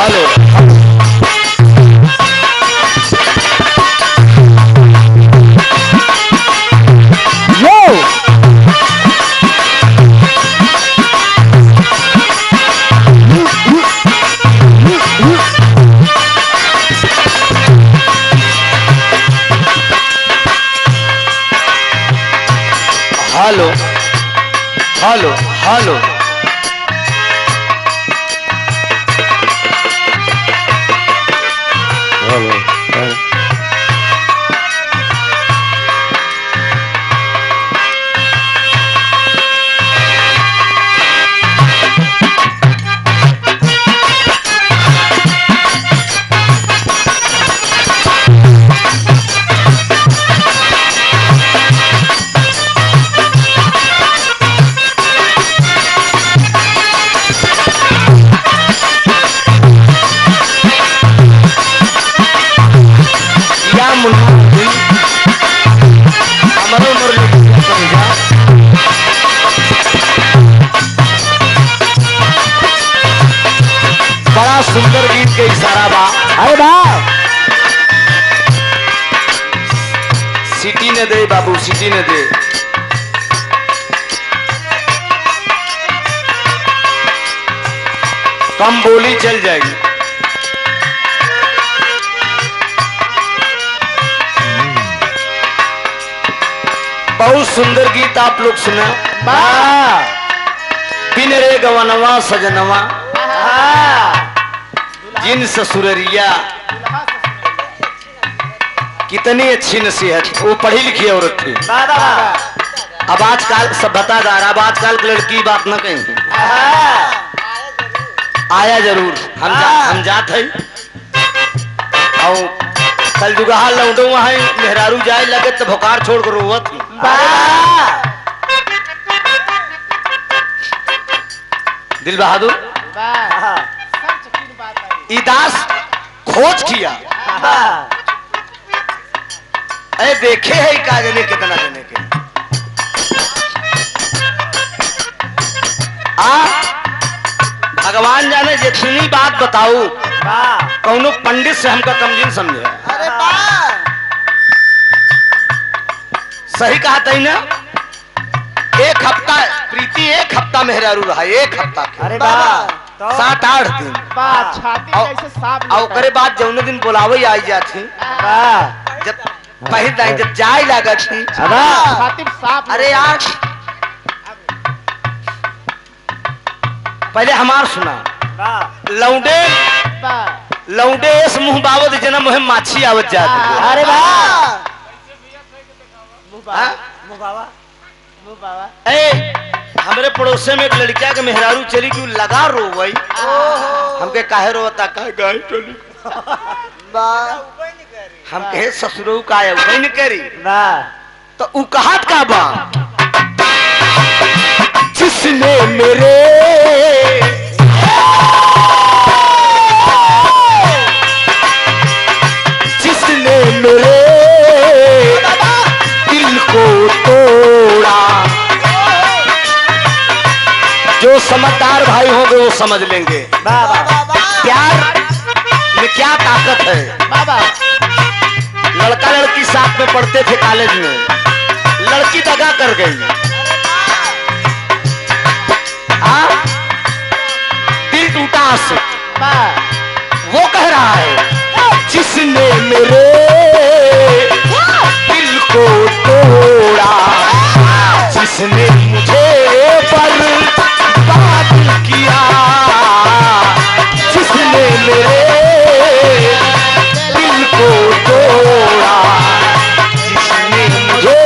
Hello hello hello hello बड़ा सुंदर गीत के इशारा बा। अरे वाह सीटी ने दे बाबू, सीटी ने दे। कम बोली चल जाएगी। बहुत सुंदर गीत आप लोग सुना। बिन रे गवनवा सजनवा जिन ससुररिया, कितनी अच्छी नसीहत। वो पढ़ी लिखी औरत थी। अब आजकल सब बतादार, अब आजकल की लड़की बात न कहेंगे। आया जरूर हम जात है। कल जुगाहा लौटो वहां मेहरारू जाए लगे तो भोकार छोड़ कर रोवत। दिल बहादुर इदास खोज किया। अरे देखे है का जने कितना जने के भगवान जाने जितनी बात बताऊ कौनो पंडित से हमका कमजोर समझे। अरे वाह सही कहा था ना। एक हफ्ता प्रीति, एक हफ्ता मेहरारू रहा, एक हफ्ता। अरे वाह 7-8 दिन छाती कैसे साफ और करे बाद जौने दिन बुलावे आई जाती। जब पहले जब जाए लगा थी छाती साफ। अरे यार पहले हमार सुना। लौंडे लौंडे इस मुंह बावत जना मुहे माछी आवत जाती। अरे वाह ए हमरे पड़ोसे में एक लड़किया के मेहरारू चली क्यों लगा रो गई। हमके काहे रोता का गाय चली। हम कहे ससुरो का है वही नहीं करी तो उ कहत का बा। जिसने मेरे दिल को तोड़ा। जो समझदार भाई होंगे वो समझ लेंगे प्यार में क्या ताकत है। लड़का लड़की साथ में पढ़ते थे कॉलेज में, लड़की दगा कर गई। दिल टूटा आंसू। वो कह रहा है जिसने मेरे दिल को तोड़ा, जिसने मुझे बर्बाद किया, जिसने मेरे दिल को तोड़ा, जिसने मुझे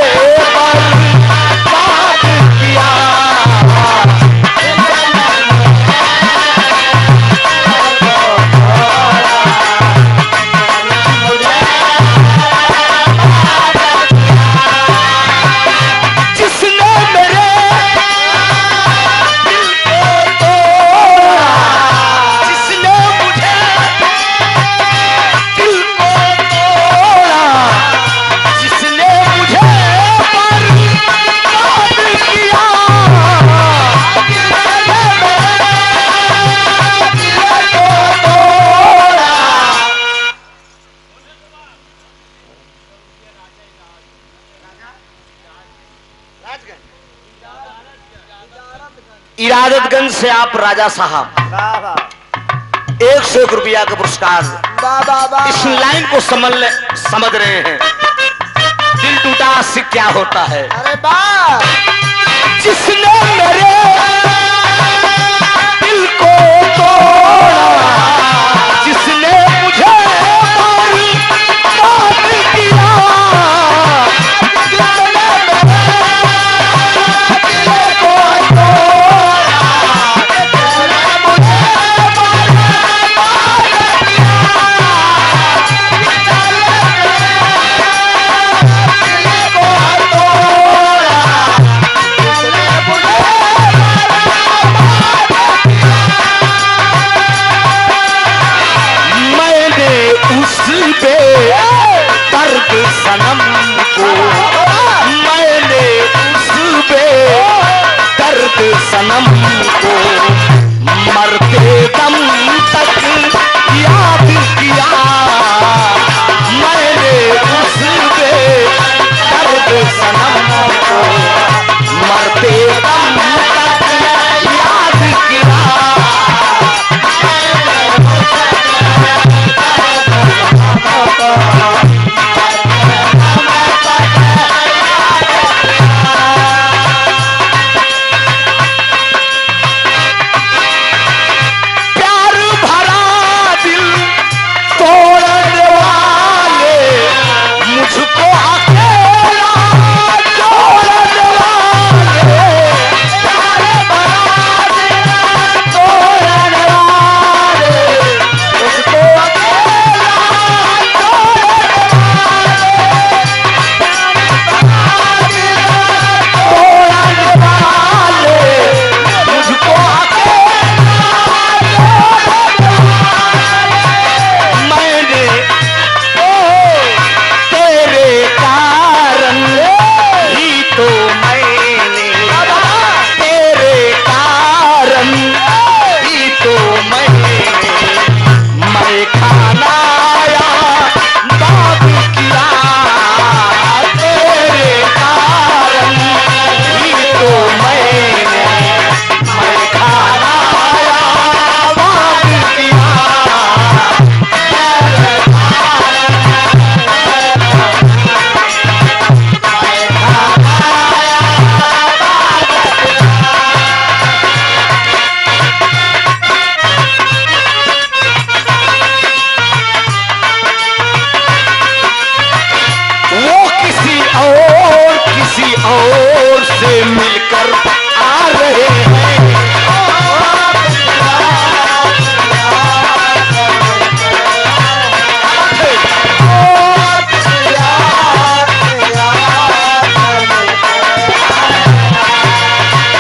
बर्बाद किया। जिसने मेरे इरादतगंज से आप राजा साहब 101 रुपया का पुरस्कार। इस लाइन को समझ रहे हैं, दिल टूटा से क्या होता है। अरे वाह, जिसने मेरे दिल को तोड़ा, जिसने मुझे बर्बाद किया, जिसने मेरे दिल को तोड़ा, जिसने मुझे दर्द सनम को, मैंने उस पे दर्द सनम को मरते दम तक याद किया, मैंने उस पे दर्द सनम को मरते दम तक याद किया। और से मिलकर आ रहे हैं,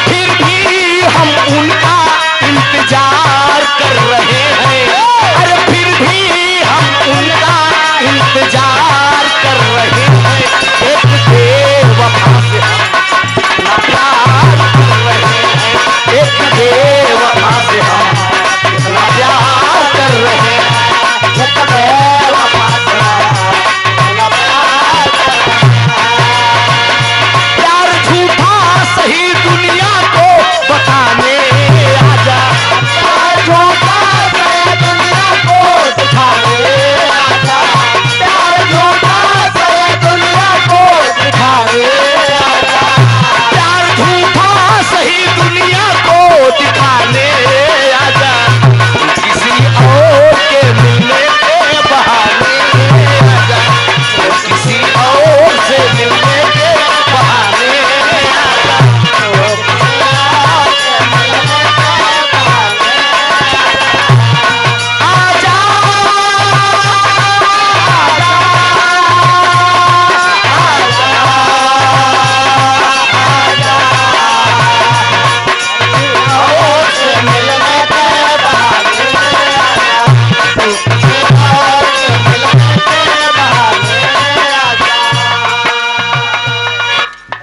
फिर भी हम उनका इंतजार कर रहे हैं। अरे फिर भी हम उनका इंतजार कर रहे हैं। एक बेवफा से हम प्यार कर रहे हैं, एक बेवफा से हम कितना प्यार कर रहे हैं, एक बेवफा से हम कितना प्यार कर रहे हैं। प्यार झूठा सही दुनिया को बताने आजा, प्यार झूठा सही दुनिया को दिखाने आजा, प्यार झूठा सही दुनिया को दिखाने आजा, प्यार झूठा सही दुनिया को दिखाने आजा, किसी और के मिलने के बहाने आजा, किसी और से मिलने के बहाने आजा, आजा, और से मिलने के बहाने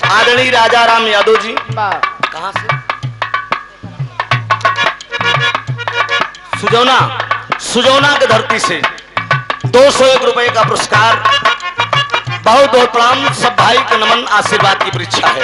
आदरणीय राजा राम यादव जी वाह, कहां से? सुजौना की धरती से 201 रुपए का पुरस्कार। बहुत बहुत प्रणाम, सब भाई का नमन, आशीर्वाद की परीक्षा है।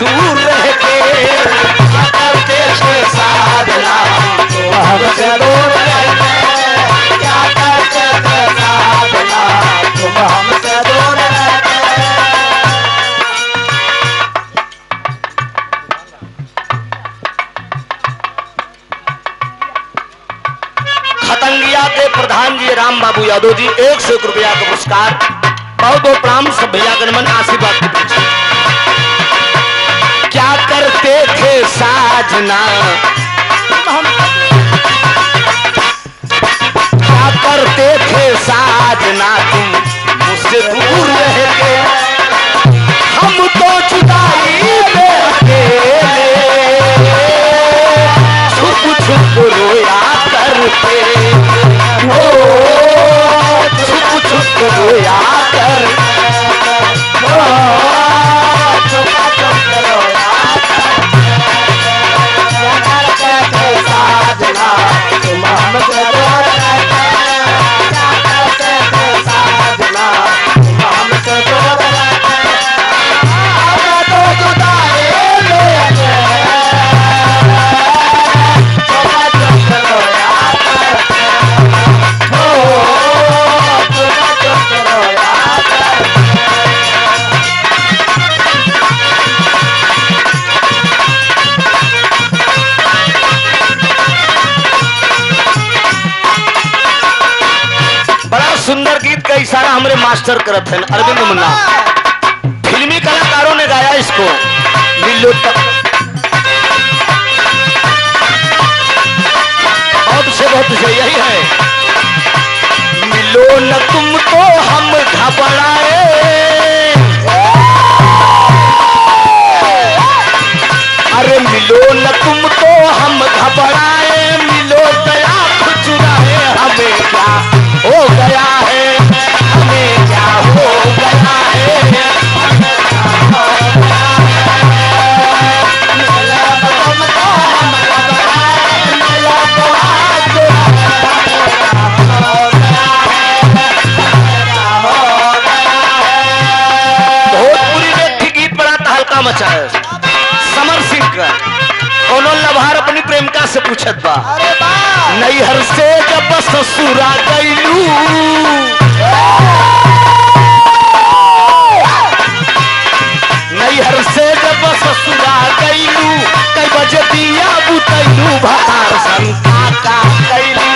दूर रह के क्या करते थे साधना तुम हमसे दूर रह के क्या करते थे साधना तुम हमसे दूर रह के। खतंगिया के प्रधान जी राम बाबू यादव जी 101 रुपया का पुरस्कार बहुत बहुत प्रणाम सब भैया गणमन आशीर्वाद के पीछे। क्या करते थे साजना क्या करते थे साजना तुम मुझसे दूर रह के हम तो जुदाई में अकेले छुप छुप रोया करते हो छुप छुप रोया करते साजना तुम हमसे दूर रह के क्या करते थे साजना तुम हमसे दूर रह के हम तो जुदाई में अकेले छुप छुप रोया करते हो छुप छुप रोया करते। बड़ा सुंदर गीत का इशारा हमारे मास्टर करत हैं अरविंद मुन्ना। फिल्मी कलाकारों ने गाया इसको मिलो बहुत से यही है। मिलो न तुमको हम घबराए अरे मिलो न तुमको हम घबराए मिलो दया चुराए हमें क्या हो गया है हमें क्या हो गया है भोजपुरी में एक गीत बड़ा तहलका मचा है समर सिंह का कोनो लभार अपनी प्रेमिका से पूछत बा नैहर से जब ससुरा गईलू नैहर से जब ससुरा गईलू कई बजे दिया बुतैलू भतार संता का कैलू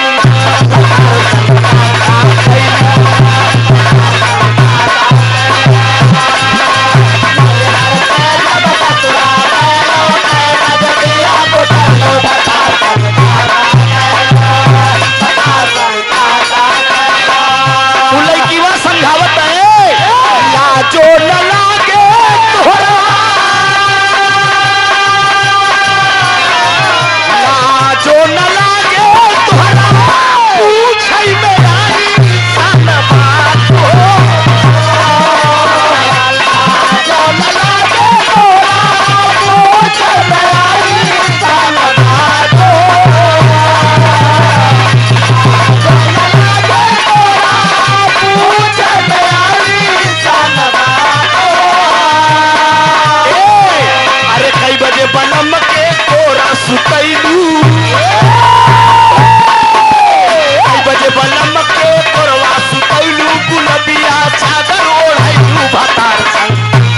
समझावत है लाजो न लागे तोहरा लाजो न लागे तोहरा पूछै मेरा इंसान बात हो लाजो न लागे तोहरा पूछै मेरा इंसान बात हो बनम के तोरा सुतैलू कई बजे बनम के तोरवा सुतैलू गुलबिया चादर ओढ़ैलू भतार संग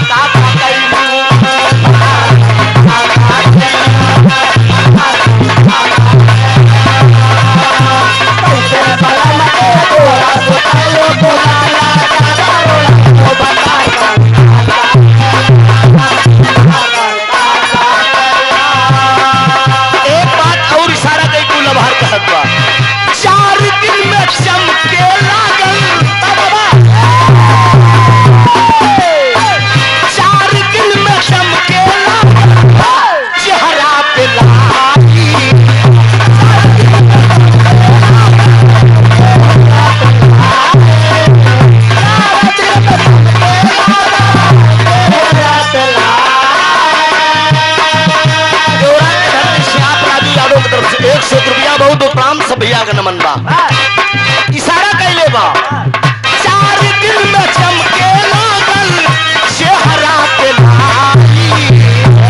का कैलू बनम के तोरा सुतैलू गुलबिया चादर ओढ़ैलू भतार संग चार दिन में चमके लागल चार दिन में चमके लागल चेहरा पे लागी भैया का नमन बा इशारा कैले बा चार दिन में चमके लागल चेहरा पे लाई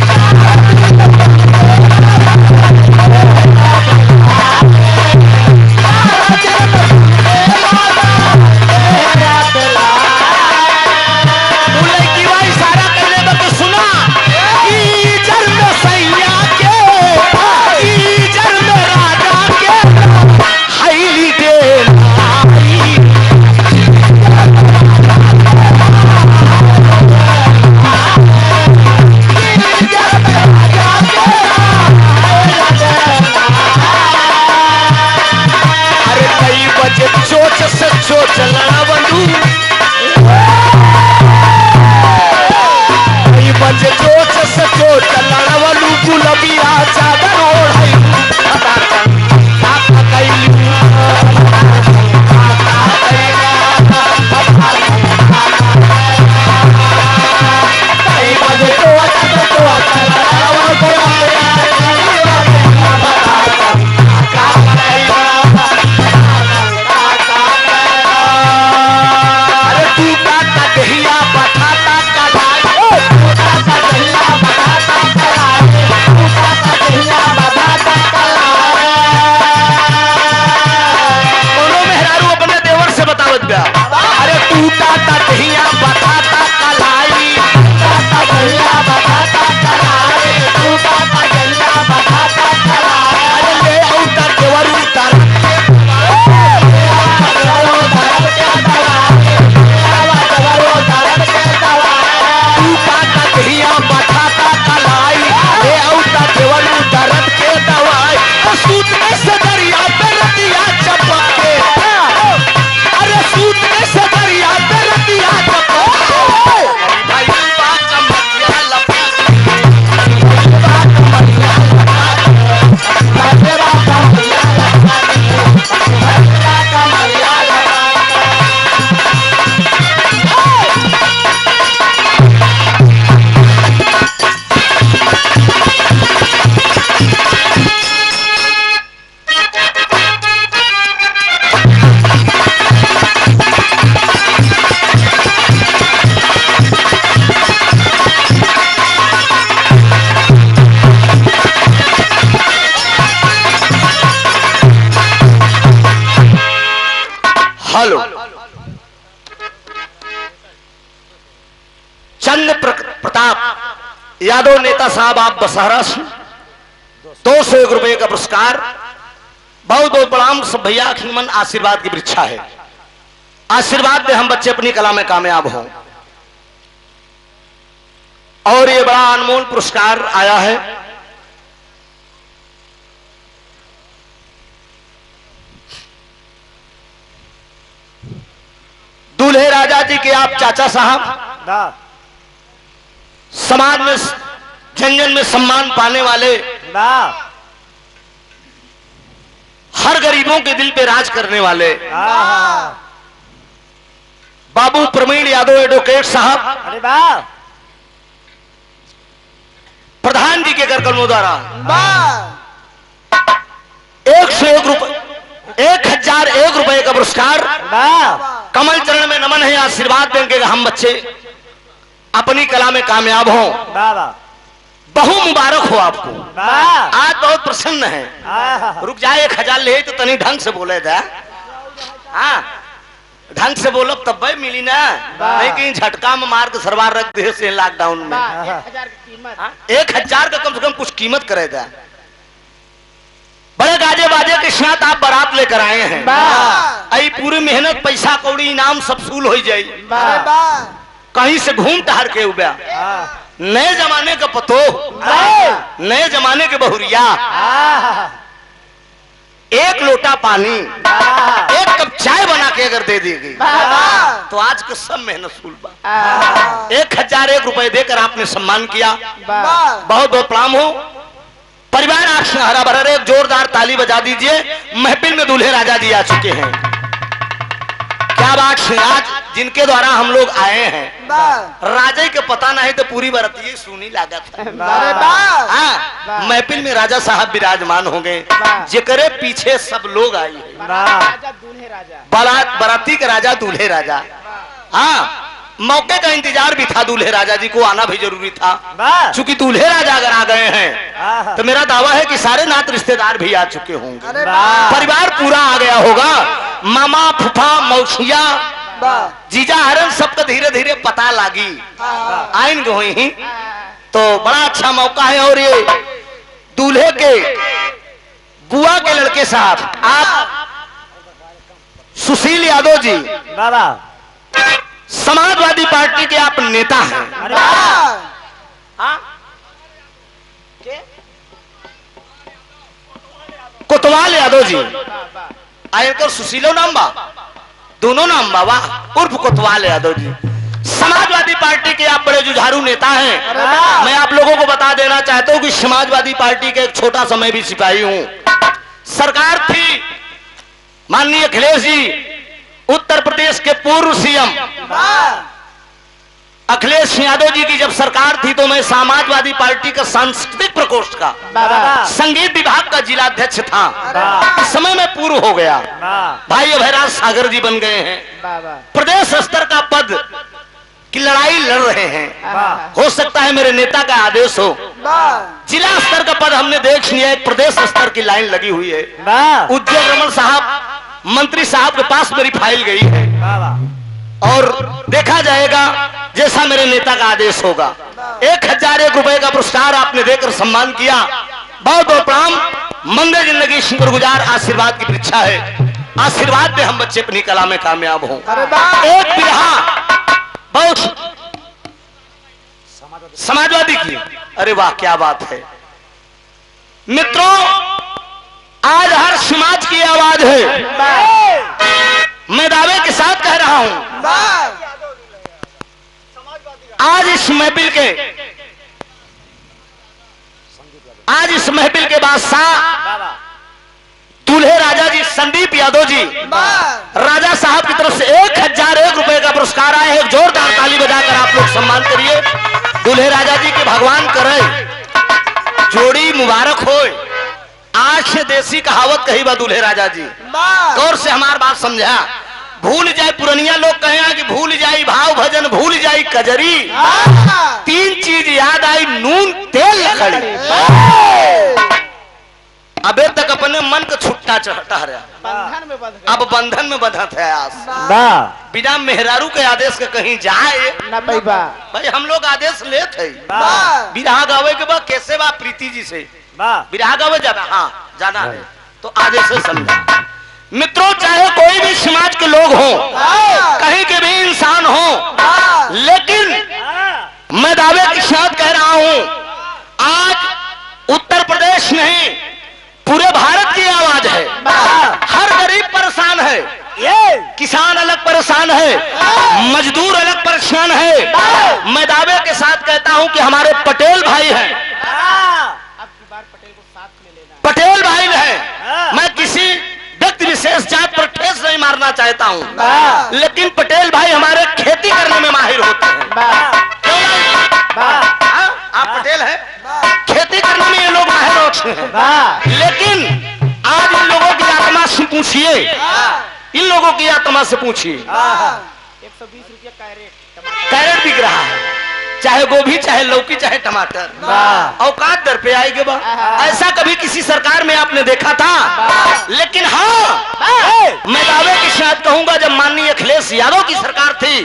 प्रताप यादव नेता साहब, आप बसहरा से 201 रुपए का पुरस्कार। बहुत बहुत प्रणाम सब भैया। खिमन आशीर्वाद की वृक्षा है, आशीर्वाद दे हम बच्चे अपनी कला में कामयाब हों। और ये बड़ा अनमोल पुरस्कार आया है दूल्हे राजा जी के आप चाचा साहब, समाज में जंगल में सम्मान पाने वाले, हर गरीबों के दिल पे राज करने वाले बाबू प्रवीण यादव एडवोकेट साहब, अरे वाह, प्रधान जी के कर कलमों द्वारा 101 रुपए 1001 रुपए का पुरस्कार। कमल चरण में नमन है, आशीर्वाद देंगे कि हम बच्चे अपनी कला में कामयाब हों। बहु मुबारक हो आपको, आज बहुत प्रसन्न है। रुक जाए, 1000 ले तो तनी ढंग से बोले दा। हाँ, ढंग से बोलो तब भाई मिली ना, नहीं कहीं झटका में मार के सरवार रख दे से लॉकडाउन में। 1000 की कीमत, 1000 का कम से कम कुछ कीमत करे दा। बड़े गाजे बाजे के साथ आप बारात लेकर आए हैं, आई पूरी मेहनत पैसा कौड़ी इनाम सब सूल हो जाये, कहीं से घूम टहर के उबया। नए जमाने का पतो, नए जमाने के बहुरिया, एक लोटा पानी, एक कप चाय बना के अगर दे देगी तो आज का सब मेहनत सूल बा। 1001 रुपए देकर आपने सम्मान किया, बहुत बहुत प्रणाम हो। परिवार आप हरा भरा रहे, एक जोरदार ताली बजा दीजिए। महफिल में दूल्हे राजा जी आ चुके हैं, क्या बात है। आज जिनके द्वारा हम लोग आए हैं, राजा के पता नहीं तो पूरी बरतिये सुनी लागत है। हाँ, महफिल में राजा साहब विराजमान होंगे, जेकरे पीछे सब लोग आए हैं। राजा दूल्हे राजा, बाराती के राजा दूल्हे राजा। हाँ, मौके का इंतजार भी था, दूल्हे राजा जी को आना भी जरूरी था। चूंकि दूल्हे राजा अगर आ गए हैं तो मेरा दावा है कि सारे नात रिश्तेदार भी आ चुके होंगे, परिवार पूरा आ गया होगा। मामा, फूफा, मौसिया, जीजा हरन सबका धीरे धीरे पता लागी आइन गई ही, तो बड़ा अच्छा मौका है। और ये दूल्हे के बुआ के लड़के साहब, आप सुशील यादव जी, समाजवादी पार्टी के आप नेता हैं। कोतवाल यादव जी, आयकर सुशीलो नाम बा, दोनों नाम बाबा, उर्फ कोतवाल यादव जी। समाजवादी पार्टी के आप बड़े जुझारू नेता हैं। मैं आप लोगों को बता देना चाहता हूं कि समाजवादी पार्टी के एक छोटा सा मैं भी सिपाही हूं। सरकार थी माननीय अखिलेश जी, उत्तर प्रदेश के पूर्व सीएम अखिलेश यादव जी की जब सरकार थी तो मैं समाजवादी पार्टी का सांस्कृतिक प्रकोष्ठ का संगीत विभाग का जिलाध्यक्ष था। इस समय में पूर्व हो गया, भाई अभयराज सागर जी बन गए हैं, प्रदेश स्तर का पद की लड़ाई लड़ रहे हैं। हो सकता है मेरे नेता का आदेश हो, जिला स्तर का पद हमने देख लिया, एक प्रदेश स्तर की लाइन लगी हुई है। उज्जवल रमन साहब मंत्री साहब के पास मेरी फाइल गई है और देखा जाएगा जैसा मेरे नेता का आदेश होगा। 1001 रुपए का पुरस्कार आपने देकर सम्मान किया, बहुत बहुत प्रणाम। मंदिर जिंदगी शुक्रगुजार, आशीर्वाद की परीक्षा है, आशीर्वाद दे हम बच्चे अपनी कला में कामयाब हों। एक बिरहा बहुत समाजवादी की, अरे वाह क्या बात है मित्रों, आज हर समाज की आवाज है, मैं दावे के साथ कह रहा हूं। आज इस महफिल के बादशाह दूल्हे राजा जी संदीप यादव जी, राजा साहब की तरफ से 1001 रुपए का पुरस्कार आए हैं। जोरदार ताली बजाकर आप लोग सम्मान करिए। दूल्हे राजा जी के भगवान करे जोड़ी मुबारक हो। आज से देसी कहावत कही बा दूल्हे राजा जी, गौर से हमारी बात समझा। भूल जाए पुरनिया लोग कहे कि भूल जाई भाव भजन, भूल जाई कजरी, 3 चीज याद आई, नून तेल लकड़ी। अबे तक अपने मन को छुट्टा चढ़ता रहा, बंधन में बंध गए। अब बंधन में बंधत है आस। ना बिना मेहरारू के आदेश के कहीं जाए ना पैबा। भाई हम लोग आदेश लेते वाह बिरहा गावे के बाद कैसे बा प्रीति जी से वाह बिरहा गावे जाना, हाँ जाना है तो आदेश से समझा। मित्रों चाहे कोई भी समाज के लोग हो, कहीं के भी इंसान हो, लेकिन मैं दावे के साथ कह रहा हूं आज उत्तर प्रदेश नहीं पूरे भारत की आवाज है। हर गरीब परेशान है, किसान अलग परेशान है, मजदूर अलग परेशान है। मैं दावे के साथ कहता हूं कि हमारे पटेल भाई हैं, अब की बार पटेल को साथ में लेना। पटेल भाई हैं। मैं किसी व्यक्ति विशेष जात पर ठेस नहीं मारना चाहता हूं, लेकिन पटेल भाई हमारे खेती करने में माहिर होते हैं। क्यों नहीं? हाँ, आप पटेल हैं, खेती करने में ये लोग माहिर होते हैं। लेकिन आज इन लोगों की आत्मा से पूछिए, इन लोगों की आत्मा से पूछिए, 120 रुपया कैरेट बिक रहा है, चाहे गोभी चाहे लौकी चाहे टमाटर, औकात दर पे आएगी बा। ऐसा कभी किसी सरकार में आपने देखा था? लेकिन हाँ मैं दावे के साथ कहूंगा जब माननीय अखिलेश यादव की सरकार थी,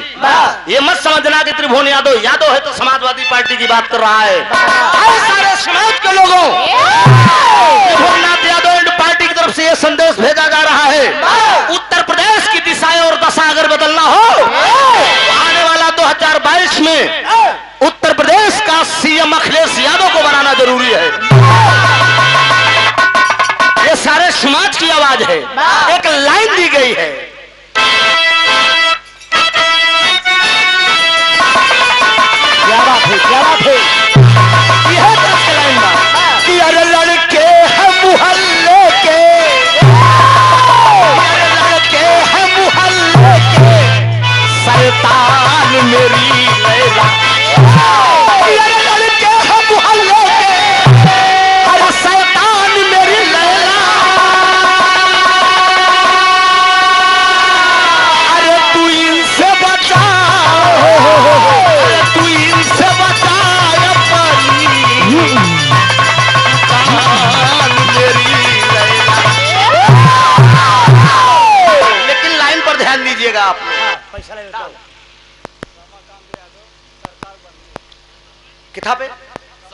ये मत समझना कि त्रिभुवन यादव यादव है तो समाजवादी पार्टी की बात कर रहा है। हर सारे समाज के लोगों त्रिभुवननाथ यादव एंड पार्टी की तरफ से यह संदेश भेजा जा रहा है, उत्तर प्रदेश की दिशा और दशा अगर बदलना हो तो आने वाला 2022 में उत्तर प्रदेश का सीएम अखिलेश यादव को बनाना जरूरी है। ये सारे समाज की आवाज है, एक लाइन दी गई है। क्या बात है, क्या बात है। यह कैसे लाइन बा कि अरे लड़के हैं मुहल्ले के, अरे लड़के हैं मुहल्ले के, शैतान मेरी लैला। अरे लड़के हैं मुहल्ले के, अरे शैतान मेरी लैला। अरे तू इनसे बचा, अरे तू इनसे बचा अपनी जान मेरी लैला। लेकिन लाइन पर ध्यान दीजिएगा आप लोग। पैसा ले लो। किथा पे?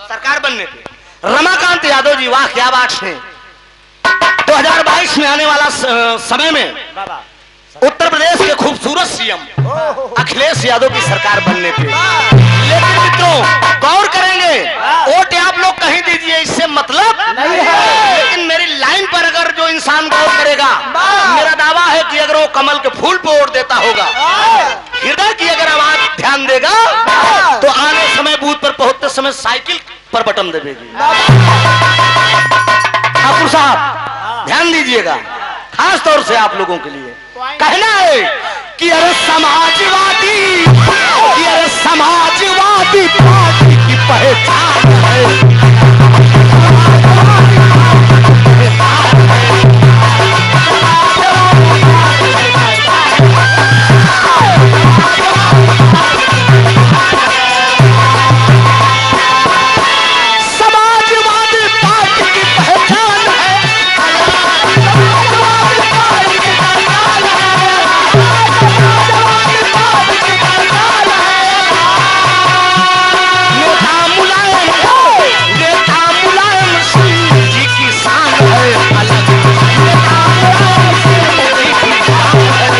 सरकार बनने पे। रमाकांत यादव जी, वाह क्या बात है। 2022 में आने वाला समय में बाबा उत्तर प्रदेश के खूबसूरत सीएम अखिलेश यादव की सरकार बनने पे। लेकिन मित्रों गौर करेंगे, वोट आप लोग कहीं दीजिए, इससे मतलब नहीं है। लेकिन मेरी लाइन पर अगर जो इंसान गौर करेगा, मेरा दावा है कि अगर वो कमल के फूल पे वोट देता होगा, हृदय की अगर आवाज ध्यान देगा, तो आने समय बूथ पर पहुंचते समय साइकिल पर बटन दबेगी। ठाकुर साहब ध्यान दीजिएगा, खास तौर से आप लोगों के लिए कहना है कि अरे समाजवादी, कि अरे समाजवादी पार्टी की पहचान है। समाजवादी पार्टी की पहचान है। नेता मुलायम सिंह जी की शान है अलग। नेता मुलायम सिंह जी की शान है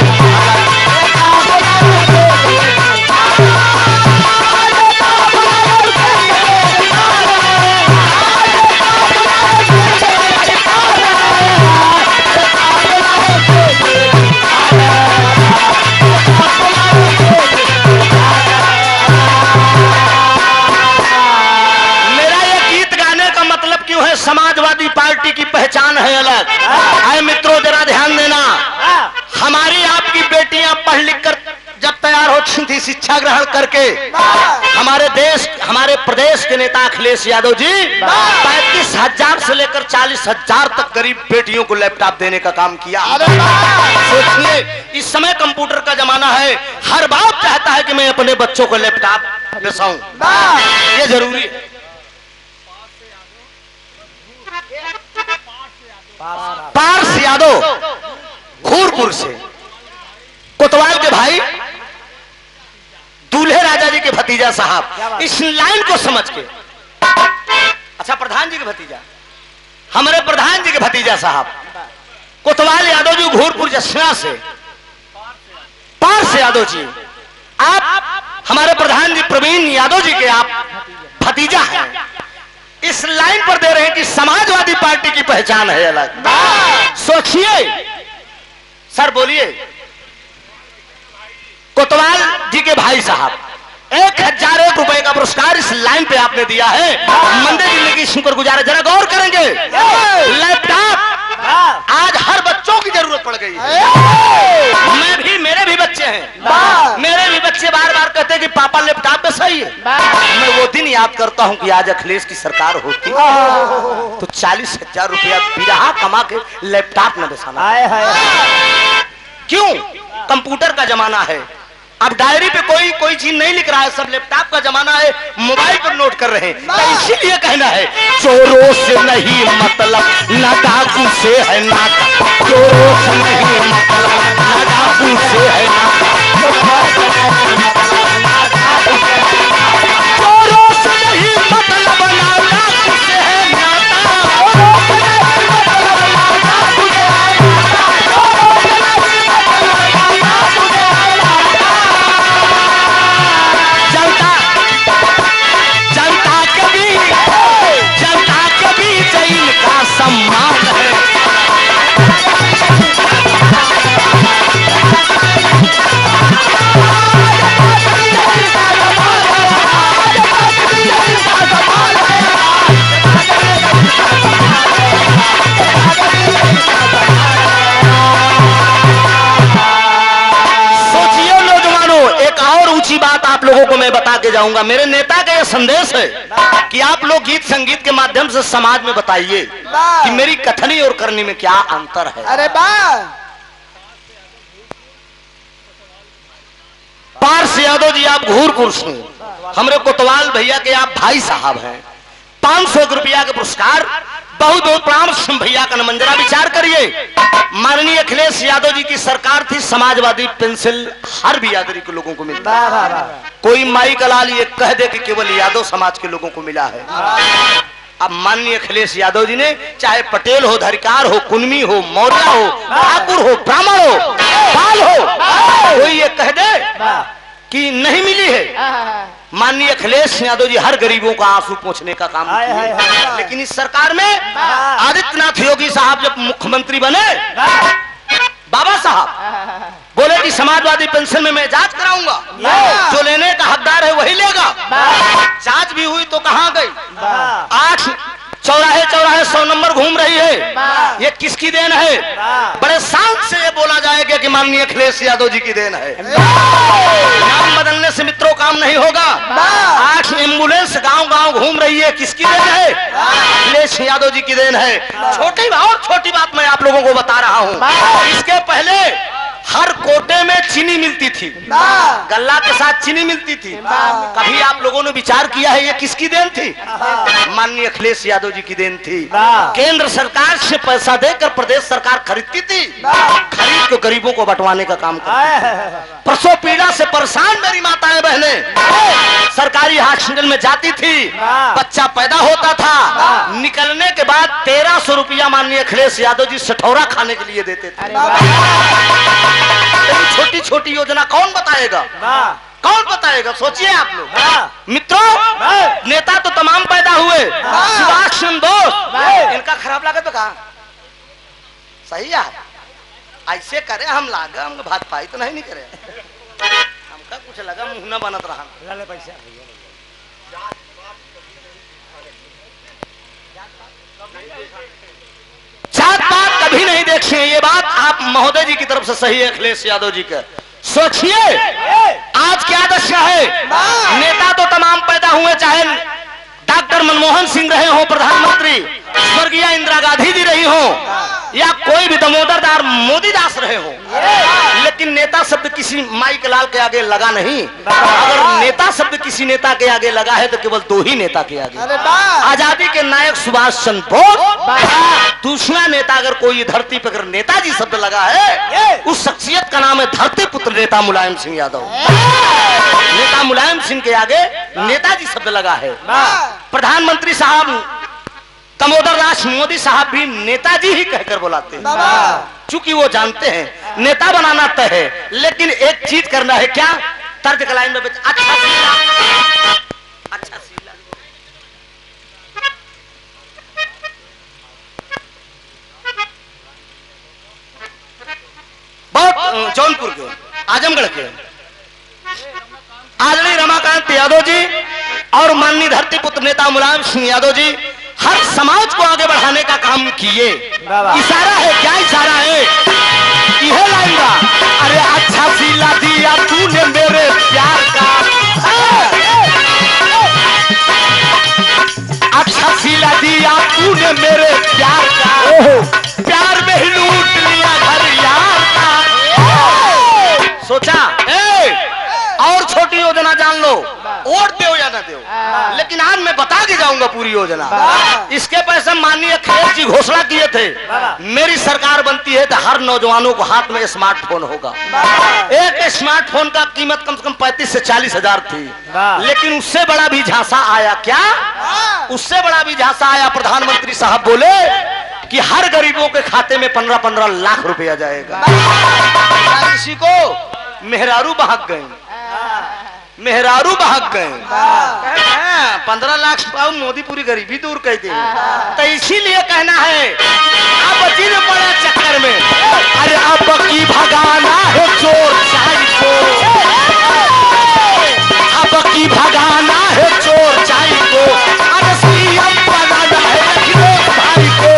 समाजवादी पार्टी की पहचान है अलग। आए मित्रों जरा ध्यान देना, हमारी आपकी बेटियां पढ़ लिख कर जब तैयार होती थी शिक्षा ग्रहण करके, हमारे देश हमारे प्रदेश के नेता अखिलेश यादव जी 35,000 से लेकर 40,000 तक गरीब बेटियों को लैपटॉप देने का काम किया। सोचिए इस समय कंप्यूटर का जमाना है, हर बाप चाहता है कि मैं अपने बच्चों को लैपटॉप दिलाऊं, ये जरूरी है। भतीजा साहब इस लाइन को समझ के, अच्छा प्रधान जी के भतीजा, हमारे प्रधान जी के भतीजा साहब कोतवाल यादव जी घूरपुर जसना से, पार्स यादव जी, आप हमारे प्रधान जी प्रवीण यादव जी के आप भतीजा हैं। इस लाइन पर दे रहे हैं कि समाजवादी पार्टी की पहचान है अलग। सोचिए सर, बोलिए। कोतवाल जी के भाई साहब 1001 रुपए का पुरस्कार इस लाइन पे आपने दिया है। मंदिर जिंदगी शुक्रगुजार है। जरा गौर करेंगे, लैपटॉप आज हर बच्चों की जरूरत पड़ गई है। मैं भी, मेरे भी बच्चे हैं, मेरे भी बच्चे बार बार कहते हैं कि पापा लैपटॉप में सही है। मैं वो दिन याद करता हूं कि आज अखिलेश की सरकार होती तो 40,000 रुपया बिरहा कमा के लैपटॉप न बेसाना। क्यों? कंप्यूटर का जमाना है। अब डायरी पे कोई चीज नहीं लिख रहा है, सब लैपटॉप का जमाना है, मोबाइल पर नोट कर रहे हैं। तो इसीलिए कहना है चोरों से नहीं मतलब, न डाकू से है नाता। चोरों से नहीं मतलब, न डाकू से है नाता। चोरों से नहीं मतलब, न डाकू से है नाता। सम्मान है। सोचिए नौजवानों, एक और ऊंची बात आप लोगों को मैं बता के जाऊंगा। मेरे नेता का यह संदेश है कि आप लोग गीत संगीत के माध्यम से समाज में बताइए कि मेरी कथनी और करनी में क्या अंतर है। अरे वाह, पार्स यादव जी आप घूरपुर से, हमारे कोतवाल भैया के आप भाई साहब हैं। 500 रुपया के पुरस्कार, बहुत बहुत प्रणाम भैया का नमंजरा। विचार करिए, माननीय अखिलेश यादव जी की सरकार थी, समाजवादी पेंसिल हर बिरादरी के लोगों को मिलता है। कोई माई का लाल ये कह दे कि केवल यादव समाज के लोगों को मिला है। अब माननीय अखिलेश यादव जी ने, चाहे पटेल हो, धरिकार हो, कुनमी हो, मौर्य हो, ठाकुर हो, ब्राह्मण हो, पाल हो, कोई ये कह दे कि नहीं मिली है। माननीय अखिलेश यादव जी हर गरीबों का आंसू पोंछने का काम किए। लेकिन इस सरकार में आदित्यनाथ योगी साहब जब मुख्यमंत्री बने, बाबा साहब बोले कि समाजवादी पेंशन में मैं जांच कराऊंगा, जो लेने का हकदार है वही लेगा। जांच भी हुई तो कहां गई? 8 चौराहे 100 नंबर घूम रही है। ये किसकी देन है? बड़े शान से ये बोला जाएगा कि माननीय अखिलेश यादव जी की देन है। नाम बदलने से मित्रों काम नहीं होगा। 8 एम्बुलेंस गांव-गांव घूम रही है, किसकी देन है? अखिलेश यादव जी की देन है। छोटी बात मैं आप लोगों को बता रहा हूँ। इसके पहले हर कोटे में चीनी मिलती थी, गल्ला के साथ चीनी मिलती थी। कभी आप लोगों ने विचार किया है ये किसकी देन थी? माननीय अखिलेश यादव जी की देन थी। केंद्र सरकार से पैसा देकर प्रदेश सरकार खरीदती थी, खरीद के गरीबों को बंटवाने का काम करती। प्रसव पीड़ा से परेशान मेरी माताएं बहनें सरकारी हॉस्पिटल में जाती थी, बच्चा पैदा होता था, निकलने के बाद 1300 रुपया माननीय अखिलेश यादव जी सठौरा खाने के लिए देते थे। छोटी छोटी योजना कौन बताएगा? कौन बताएगा? सोचिए आप लोग। मित्रों, नेता तो तमाम पैदा हुए, सुभाष चंद्र बोस, इनका खराब लगा तो कहा सही है। ऐसे करे हम लागा, हम भात पाई तो नहीं करे, हमका कुछ लगा मुंह न बनत रहा। जात पात कभी नहीं देखे, ये बात आप महोदय जी की तरफ से सही है। अखिलेश यादव जी का सोचिए आज क्या दशा है। नेता तो तमाम पैदा हुए, चाहे डॉक्टर मनमोहन सिंह रहे हो प्रधानमंत्री, स्वर्गीय इंदिरा गांधी जी रही हो, या कोई भी दामोदर दास मोदी दास रहे हो, लेकिन नेता शब्द किसी माई के लाल के आगे लगा नहीं। अगर नेता शब्द किसी नेता के आगे लगा है तो केवल 2 ही नेता के आगे, आजादी के नायक सुभाष चंद्र बोस दूसरा नेता अगर कोई धरती पर अगर नेताजी शब्द लगा है, उस शख्सियत का नाम है धरती पुत्र नेता मुलायम सिंह यादव। नेता मुलायम सिंह के आगे नेताजी शब्द लगा है। प्रधानमंत्री साहब दामोदर दास मोदी साहब भी नेताजी ही कहकर बुलाते हैं, चूंकि वो जानते हैं नेता बनाना तय है, लेकिन एक चीज करना है, क्या? तर्ज का लाइन में अच्छा सीला, अच्छा सीला। बहुत जौनपुर के, आजमगढ़ के आदरणीय रमाकांत यादव जी और माननीय धरती पुत्र नेता मुलायम सिंह यादव जी हर समाज को आगे बढ़ाने का काम किए। इशारा है, क्या इशारा है? यह लाइन का, अरे अच्छा सीला दिया तूने मेरे प्यार का, अच्छा सीला दिया तूने मेरे प्यार का, प्यार में ही लूट लिया घर यार का। सोचा और छोटी योजना जान लो, वोट दो या ना दो, लेकिन आज मैं बता के जाऊंगा पूरी योजना। इसके पैसे माननीय अखिलेश जी घोषणा किए थे, मेरी सरकार बनती है तो हर नौजवानों को हाथ में स्मार्टफोन होगा। एक स्मार्टफोन का कीमत कम से कम 35 से 40 हजार थी, लेकिन उससे बड़ा भी झांसा आया। क्या? उससे बड़ा भी झांसा आया। प्रधानमंत्री साहब बोले कि हर गरीबों के खाते में 15-15 लाख रुपया जाएगा। किसी को मेहरारू बहक गए, मेहरारू बहक गए, 15 लाख मोदी पूरी गरीबी दूर कर दे। तो इसीलिए कहना है, अब जिन बड़े चक्कर में, अरे अब की भगाना है चोर चाई को, अब की भगाना है चोर चाई को, अब सीएम बनाना है अखिलेश भाई को,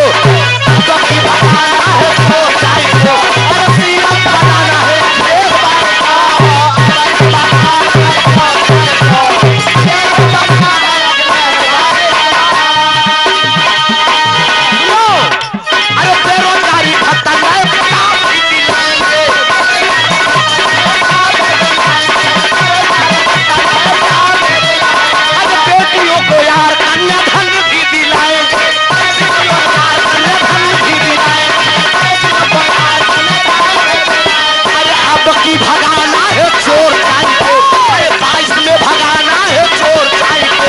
अब की भगाना है चोर चाई को, अब सीएम बनाना है अखिलेश भाई को। अरे बेरोजगारी भत्ता नए प्रताप भी दिलाएंगे, अरे बेटियों को यार कन्याधन भी दिलाएंगे, कन्याधन भी दिलाएंगे। अरे अब की भगाना है चोर चाई को, अरे 22 में भगाना है चोर चाई को,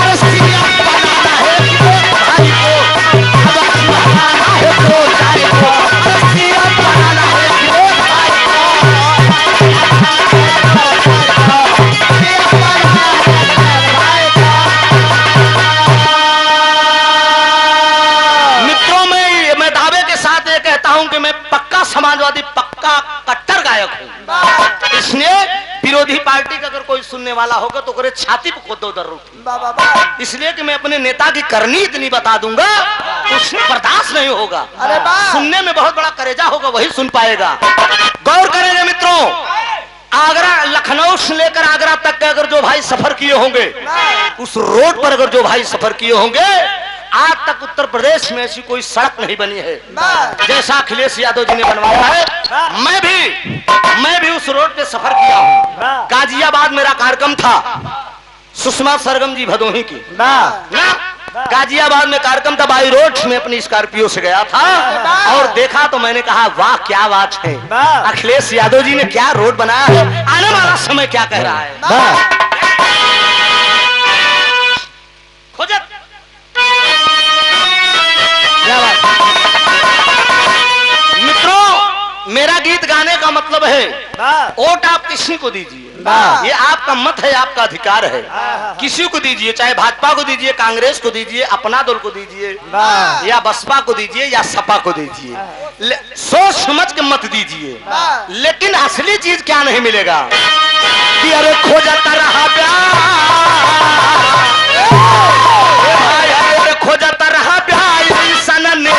अरे सीएम बनाना है अखिलेश भाई को, अब की भगाना है चोर चाई को, अरे सीएम बनाना है अखिलेश भाई को। मित्रों, मैं दावे के साथ ये कहता हूं कि मैं पक्का समाजवादी, पक्का कट्टर गायक हूं। इसलिए विरोधी पार्टी का अगर कोई सुनने वाला होगा तो करे छाती पे खोदो दर्द, इसलिए कि मैं अपने नेता की करनी इतनी बता दूंगा, उससे बर्दाश्त नहीं होगा। सुनने में बहुत बड़ा करेजा होगा, वही सुन पाएगा। गौर करेंगे मित्रों, आगरा, लखनऊ से लेकर आगरा तक के अगर जो भाई सफर किए होंगे, उस रोड पर अगर जो भाई सफर किए होंगे, आज तक उत्तर प्रदेश में ऐसी कोई सड़क नहीं बनी है जैसा अखिलेश यादव जी ने बनवाया है। मैं भी उस रोड पे सफर किया हूँ। गाजियाबाद मेरा कार्यक्रम था, सुषमा सरगम जी भदोही की ना, गाजियाबाद में कार्यक्रम था। बाई रोड में अपनी स्कॉर्पियो से गया था और देखा तो मैंने कहा वाह क्या बात है, अखिलेश यादव जी ने क्या रोड बनाया है, आने वाला समय क्या कह रहा है। खोजत मित्रों, मेरा गीत गाने का मतलब है, वोट आप किसी को दीजिए, ये आपका मत है, आपका अधिकार है, किसी को दीजिए, चाहे भाजपा को दीजिए, कांग्रेस को दीजिए, अपना दल को दीजिए, या बसपा को दीजिए, या सपा को दीजिए, सोच समझ के मत दीजिए। लेकिन असली चीज क्या नहीं मिलेगा कि अरे खोजता रहा प्यार, खोजता रहा प्यार, सन ने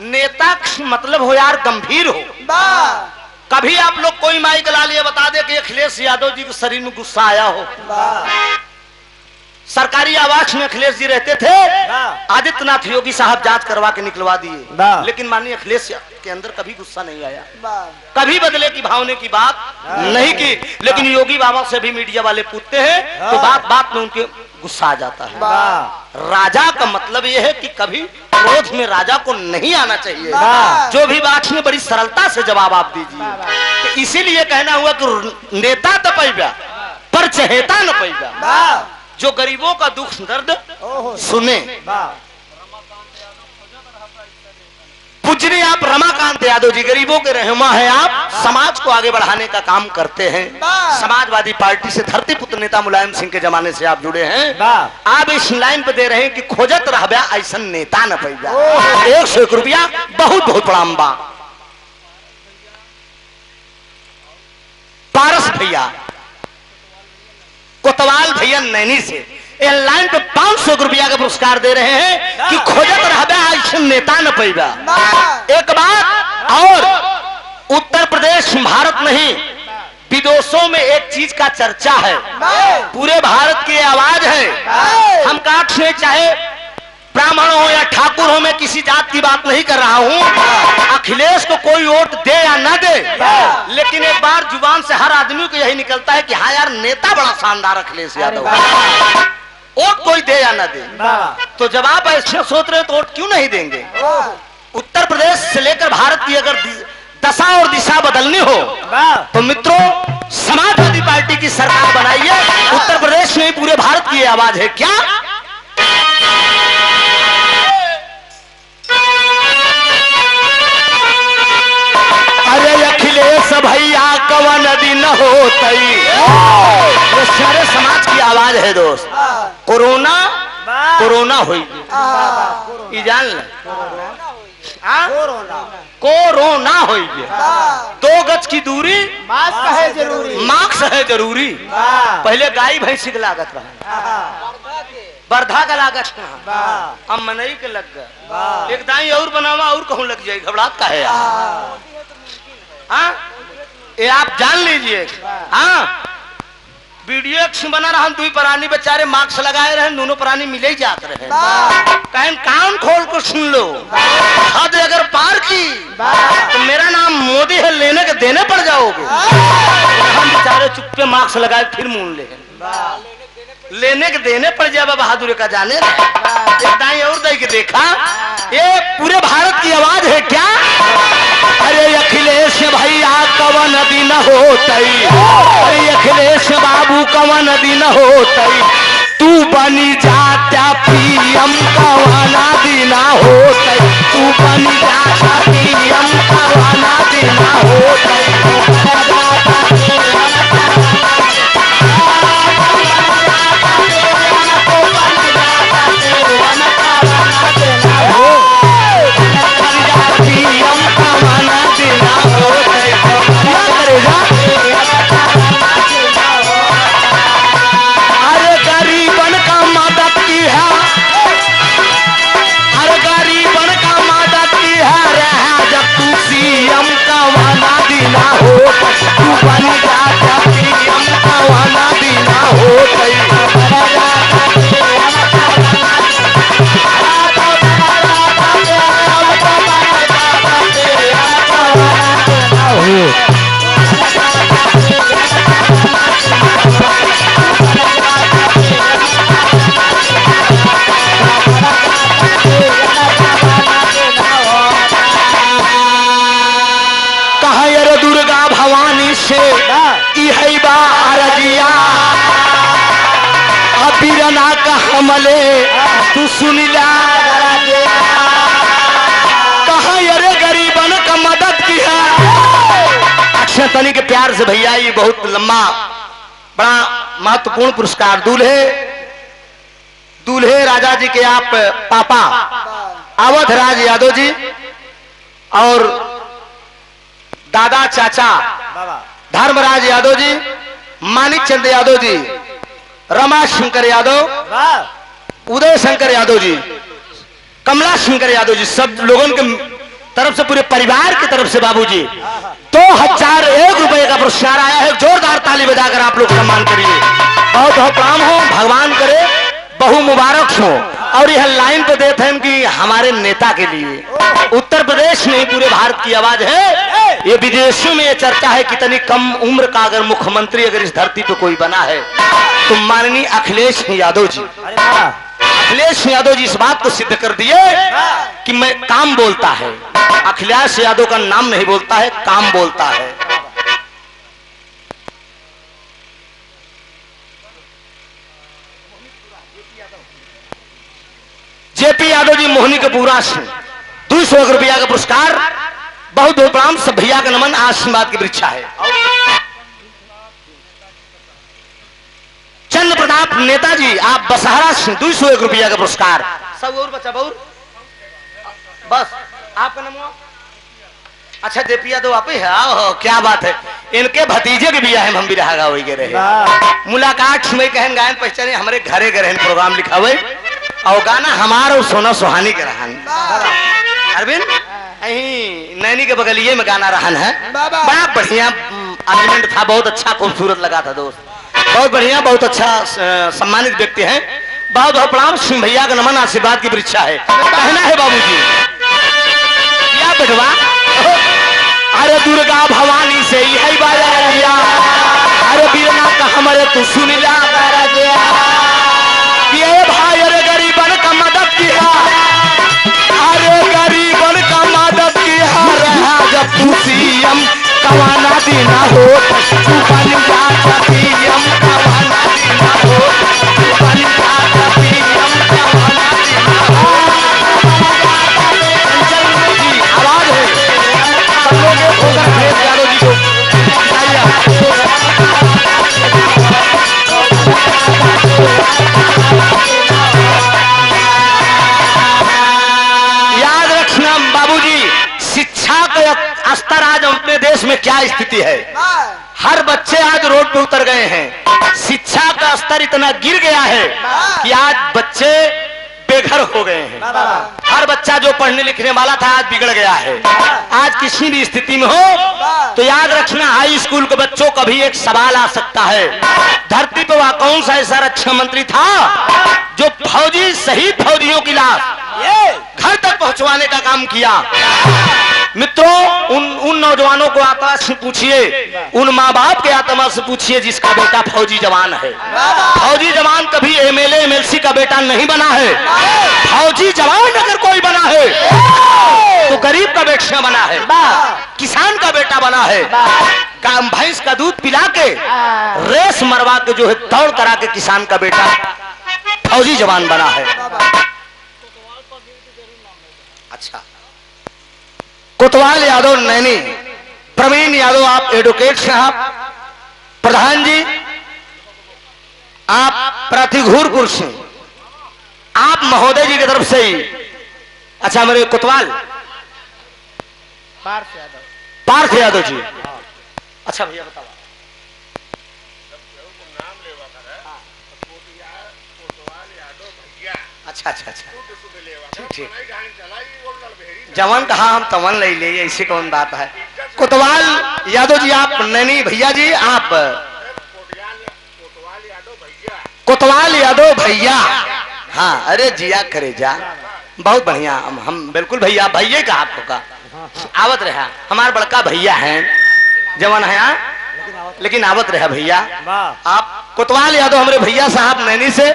नेता मतलब हो यार गंभीर हो। कभी आप लोग कोई माइक ला लिए बता दे कि अखिलेश यादव जी के शरीर में गुस्सा आया हो। सरकारी आवास में अखिलेश जी रहते थे, आदित्यनाथ योगी साहब जांच करवा के निकलवा दिए, लेकिन माननीय अखिलेश के अंदर कभी गुस्सा नहीं आया, कभी बदले की भावने की बात नहीं की। लेकिन योगी बाबा से भी मीडिया वाले पूछते हैं तो बात बात में उनके गुस्सा आ जाता है। राजा का मतलब यह है कि कभी क्रोध में राजा को नहीं आना चाहिए, जो भी बात में बड़ी सरलता से जवाब आप दीजिए। तो इसीलिए कहना हुआ कि नेता तो पैबा पर चहेता न पैबा, जो गरीबों का दुख दर्द सुने। पूजनीय आप रमाकांत यादव जी गरीबों के रहनुमा हैं, आप समाज को आगे बढ़ाने का काम करते हैं। समाजवादी पार्टी से धरती पुत्र नेता मुलायम सिंह के जमाने से आप जुड़े हैं। आप इस लाइन पे दे रहे हैं कि खोजत रहबा ऐसा नेता न पैदा। 101 रुपया बहुत बहुत प्रणाम बा। पारस भैया कोतवाल भैया नैनी से लाइन पे 500 रुपया का पुरस्कार दे रहे हैं कि खोजत रहबा ऐसा नेता न पैदा। एक बात और, उत्तर प्रदेश भारत नहीं विदेशों में एक चीज का चर्चा है, पूरे भारत की आवाज है। हम काट से चाहे ब्राह्मण हो या ठाकुर हो, मैं किसी जात की बात नहीं कर रहा हूं। अखिलेश को कोई वोट दे या न दे, लेकिन एक बार जुबान से हर आदमी को यही निकलता है कि हाँ यार नेता बड़ा शानदार अखिलेश यादव, वोट कोई दे या न दे। तो जब आप ऐसे सोच रहे हो तो वोट क्यों नहीं देंगे? उत्तर प्रदेश से लेकर भारत की अगर दशा और दिशा बदलनी हो तो मित्रों समाजवादी पार्टी की सरकार बनाइए। उत्तर प्रदेश में पूरे भारत की आवाज है क्या? अरे अखिलेश भैया कवन दिन होतई, ये सारे समाज की आवाज है दोस्त। कोरोना कोरोना हुई जान ले, कोरोना हुई, 2 गज की दूरी मास्क है जरूरी, मास्क है जरूरी। पहले गाय भैंसी के लागत रहा, बर्धा का लागत रहा, अब मनई के लग गया। एक दाई और बनावा और कहूं लग जाए, घबराहट का है यार। हाँ ये आप जान लीजिए। हाँ वीडियो एक्शन बना रहा, 2 प्राणी बेचारे मास्क लगाए रहे, दोनों प्राणी मिले ही जाते रहे। कहीं कान खोल कर सुन लो, हद अगर पार की तो मेरा नाम मोदी है, लेने के देने पड़ जाओगे। हम बेचारे चुप्पे मास्क लगाए फिर मून ले, लेने के देने पड़ जाए। बहादुर का जाने एक दाई और दाई के देखा, ये पूरे भारत की आवाज है क्या? अरे अखिलेश भैया कवन दिन होतई, अरे अखिलेश बाबू कवन दिन होतई, तू बनी जाता पीएम कवना दिन होतई, तू बनी जाता पीएम कवना दिन होतई। हमले तू सुनिला कहा अरे गरीबन का मदद किया। अक्षय तनी के प्यार से भैया ये बहुत लंबा बड़ा महत्वपूर्ण पुरस्कार दूल्हे राजा जी के आप पापा अवध राज यादव जी और दादा चाचा धर्मराज यादव जी, मानिक चंद यादव जी, रमा शंकर यादव, उदय शंकर यादव जी, कमला शंकर यादव जी, सब लोगों के तरफ से, पूरे परिवार की तरफ से बाबूजी 2001 रुपए का पुरस्कार आया है। जोरदार ताली बजाकर आप लोग सम्मान करिए। बहुत बहुत प्रणाम हो, भगवान करे बहु मुबारक हो। और यह लाइन पे देते हैं कि हमारे नेता के लिए उत्तर प्रदेश नहीं पूरे भारत की आवाज है। ये विदेशों में ये चर्चा है कितनी कम उम्र का अगर मुख्यमंत्री अगर इस धरती पे कोई बना है तो माननीय अखिलेश यादव जी। अखिलेश यादव जी इस बात को सिद्ध कर दिए कि मैं काम बोलता है। अखिलेश यादव का नाम नहीं बोलता है, काम बोलता है। जेपी यादव जी मोहनी के पूरा 200 रुपया का पुरस्कार। बहुत बहुत प्रणाम, सब भैया का नमन, आशीर्वाद की वृक्षा है। चंद्र प्रताप नेताजी आप बसहारा से 201 रुपया का पुरस्कार। सब और बच्चा बहुत बस आपका नाम हुआ? अच्छा जेपी यादव आप ही है। आओ, क्या बात है। इनके भतीजे के बिया है, हम भी रहा वही के रहे मुलाकात में कहन गायन पहचाने हमारे घरे गए प्रोग्राम लिखा हुए और गाना हमारा सोना सुहानी के रहन अरविंद यही नैनी के बगलिए में गाना रहन है। बड़ा बढ़िया अरेंजमेंट था, बहुत अच्छा खूबसूरत लगा था दोस्त, बहुत बढ़िया, बहुत अच्छा सम्मानित व्यक्ति हैं। बहुत बहुत प्रणाम, सिंह भैया का नमन, आशीर्वाद की वृक्षा है। कहना है बाबूजी क्या बेटवा, अरे दुर्गा भवानी से ही है बाया, अरे बीरना का हमारे तू सुन जा ये भाई, अरे गरीबन का मदद किया, अरे गरीबन का मदद किया रहा जब तू सीएम कवाना देना हो तू बन जा सीएम कवाना देना हो तू बन जा सीएम कवाना देना हो। जी आवाज है सब लोग होकर भेज यादव जी को याद रखना बाबूजी, शिक्षा का स्तर आज अपने देश में क्या स्थिति है। हर बच्चे आज रोड पे उतर गए हैं। शिक्षा का स्तर इतना गिर गया है कि आज बच्चे बेघर हो गए हैं। हर बच्चा जो पढ़ने लिखने वाला था आज बिगड़ गया है। आज किसी भी स्थिति में हो तो याद रखना, हाई स्कूल के बच्चों का भी एक सवाल आ सकता है, धरती पर वह कौन सा ऐसा रक्षा मंत्री था जो फौजी शहीद फौजियों की लाश घर तक पहुंचवाने का काम किया। मित्रों, उन नौजवानों को आत्मा से पूछिए, उन माँ बाप के आत्मा से पूछिए जिसका बेटा फौजी जवान है। फौजी जवान कभी एमएलए एमएलसी का बेटा नहीं बना है। फौजी जवान अगर कोई बना है तो गरीब का बेटा बना है, किसान का बेटा बना है। भैंस का दूध पिला के रेस मरवा के जो है दौड़ करा के किसान का बेटा फौजी जवान बना है। अच्छा, कोतवाल यादव नैनी, प्रवीण यादव आप एडवोकेट साहब, प्रधान जी आप प्रतिघूरपुर से, आप महोदय जी की तरफ से ही। अच्छा मेरे कोतवाल पार्थ यादव जी। अच्छा भैया बताओ अच्छा अच्छा अच्छा ठीक जवान कहा हम तवन ले ले, ऐसी कौन बात है। कोतवाल यादव जी आप नैनी, भैया जी आप कोतवाल यादव भैया। हाँ अरे जिया करे जा, बहुत बढ़िया। हम बिल्कुल भैया, भैया का आपको का आवत रहा, हमारे बड़का भैया हैं, जवान है लेकिन आवत रहा भैया। आप कोतवाल यादव हमारे भैया साहब नैनी से,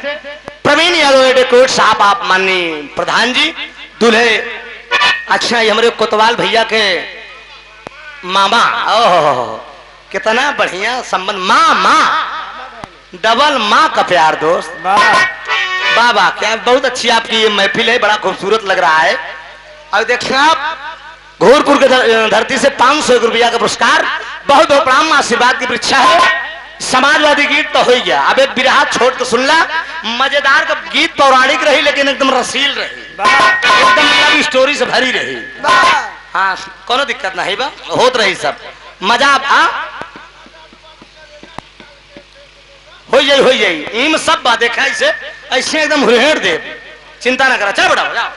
प्रवीण यादव एडवोकेट साहब आप माननीय प्रधान जी दूल्हे। अच्छा ये हमारे कोतवाल भैया के मामा, ओह कितना बढ़िया संबंध, माँ माँ डबल माँ का प्यार दोस्त। बाबा क्या बहुत अच्छी आपकी ये महफिल है, बड़ा खूबसूरत लग रहा है। अब देखना आप घोरपुर के धरती से 500 रुपया का पुरस्कार। बहुत बहुत प्रणाम, आशीर्वाद की वृक्षा है। समाजवादी गीत तो हो गया, अब एक बिरहा छोड़ के सुन ला। मजेदार का गीत पौराणिक रही लेकिन एकदम रसील रही, एकदम लव स्टोरी से भरी रही। हाँ कोनो दिक्कत नहीं बा, होत रही सब मजा। हो जाई इम सब बात देखा ऐसे ऐसे एकदम हुरेड़ दे, चिंता ना करा। चल बेटा जाओ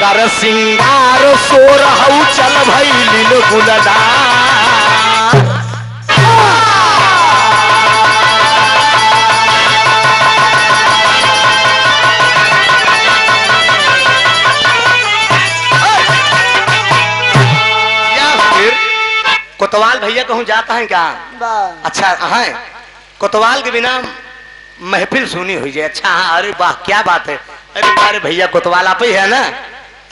कर सिंगार सोर हऊ चल भई लील गुलदार कोतवाल भैया कहूँ जाता है क्या? अच्छा है कोतवाल के बिना महफिल सुनी हुई है। अच्छा हाँ, अरे वाह क्या बात है। अरे भैया कोतवाल आप ही है ना?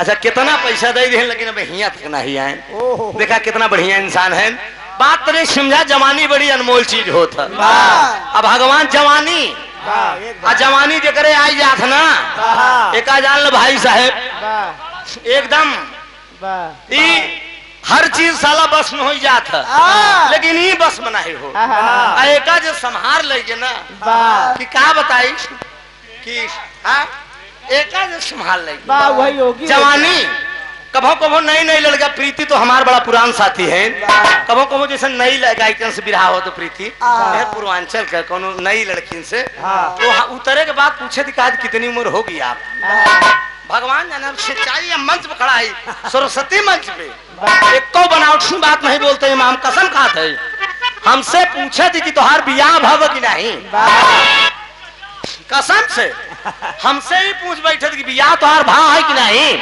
अच्छा कितना पैसा दे दे लेकिन अब हिया तक नहीं आए। देखा कितना बढ़िया इंसान है। बात तो नहीं समझा, जवानी बड़ी अनमोल चीज होता। अब भगवान जवानी जवानी जकरे आई जात ना एक जान भाई साहेब एकदम हर चीज साला बस में हो जात है, लेकिन ये बस में नहीं हो। एका जो संहार लेगे ना कि क्या बताई कि एका जो संभाल लेगी जवानी। कभो कभो नई नई लड़का प्रीति तो हमारा बड़ा पुरान साथी है। कभो कभो जैसे नई लड़का से बिरहा हो तो प्रीति पूर्वांचल का कोनो नई लड़की से तो उतरे के बाद पूछे थी कहा कितनी उम्र होगी आप? भगवान जाने सच्चाई मंच पे खड़ा है सरस्वती मंच पे एक को बनावटी बात नहीं बोलते इमाम कसम खाते है। हमसे पूछे थी कि तुहार बियाह भव कि नहीं, कसम से हमसे ही पूछ बैठे थे कि बियाह तुहार भाव है कि नहीं।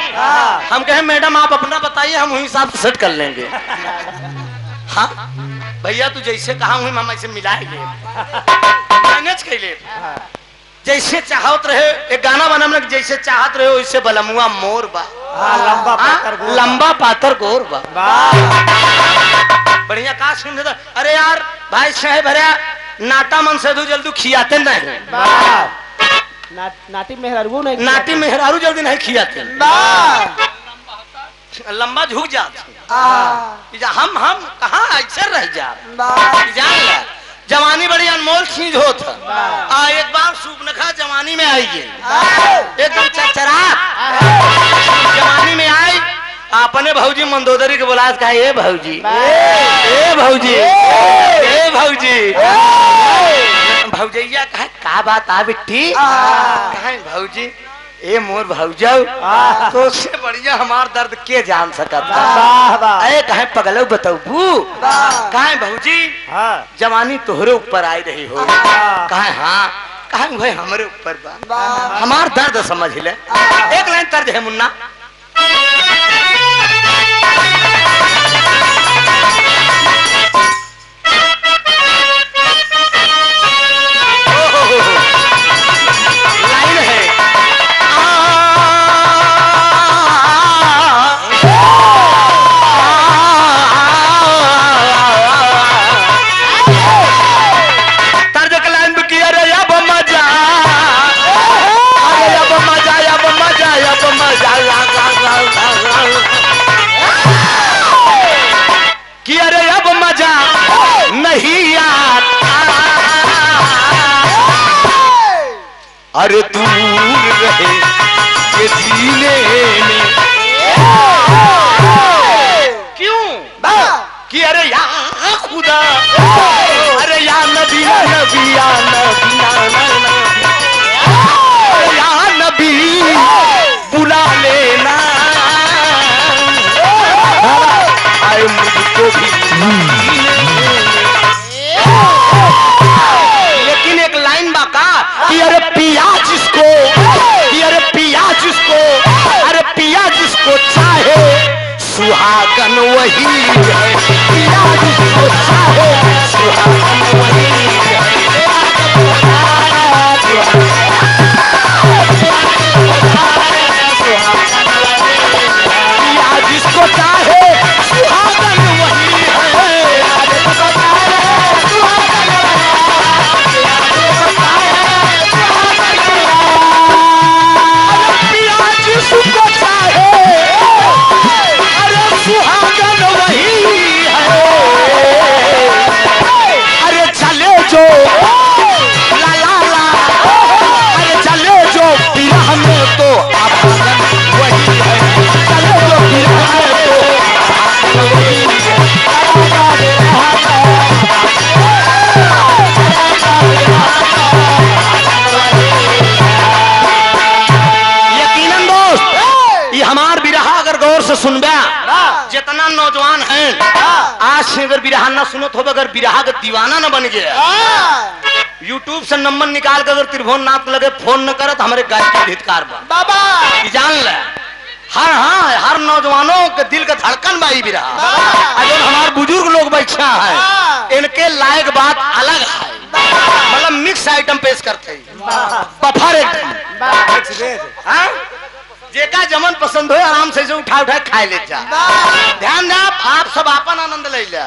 हम कहे मैडम आप अपना बताइए हम वही हिसाब से सेट कर लेंगे। हाँ भैया तू जैसे कहा हुई हम ऐसे मिलाएंगे मैनेज कर ले जैसे चाहत रहे। एक गाना बना जैसे चाहत रहे वैसे बलमुआ मोर बा लंबा पातर गोर बा। बढ़िया का सुन। अरे यार भाई साहेब भरिया नाटा मन से जल्दी खियाते नहीं नाटी मेहरारू नहीं नाटी मेहरारू जल्दी नहीं खियाते लंबा झुक जाते। हम कहाँ ऐसे रह जा जान जवानी बड़ी अनमोल चीज होता। एक बार सूपनखा जवानी में आई एकदम चरचरा जवानी में आई अपने भौजी मंदोदरी के बोला कहा ए भौजी ए भौजी ए भौजी भौजैया कहा का बात आ बिट्टी कहा भौजी ए मोर भौजौ तो उससे बढ़िया हमार दर्द के जान सकता है। कहे पगलो बताऊ कहे भौजी जवानी तोहरे ऊपर आई रही हो। कहे हाँ कहे भाई हमारे ऊपर बा हमार दर्द समझ ले। एक लाइन तर्ज है मुन्ना कि अरे अब मजा नहीं आता अरे दूर रहे ये सीने में क्यों कि अरे या खुदा अरे या नबी नबी या नबी या नबी बुला लेना आए मुझको भी। लेकिन एक लाइन बाका कि अरे पिया जिसको कि अरे पिया जिसको अरे पिया जिसको चाहे सुहागन वही है। पिया जिसको चाहे सुहागन वही है। पिया जिसको चाहे सुहागन वही है। से सुनबा जितना नौजवान हैं आज से अगर बिरहा ना सुनो तो अगर बिरहा का दीवाना न बन गया यूट्यूब से नंबर निकाल कर अगर त्रिभुवन नाथ लगे फोन न करत हमारे गाय के धिक्कार बाबा जान ले हर नौजवानों के दिल का धड़कन बाई बिरहा जो हमारे बुजुर्ग लोग बैठा है इनके लायक बात अलग है मतलब मिक्स आइटम पेश करते बफर एकदम जेका जमन पसंद हो आराम से जो उठा उठा खाए ले जा ध्यान दे आप सब आपन आनंद ले ले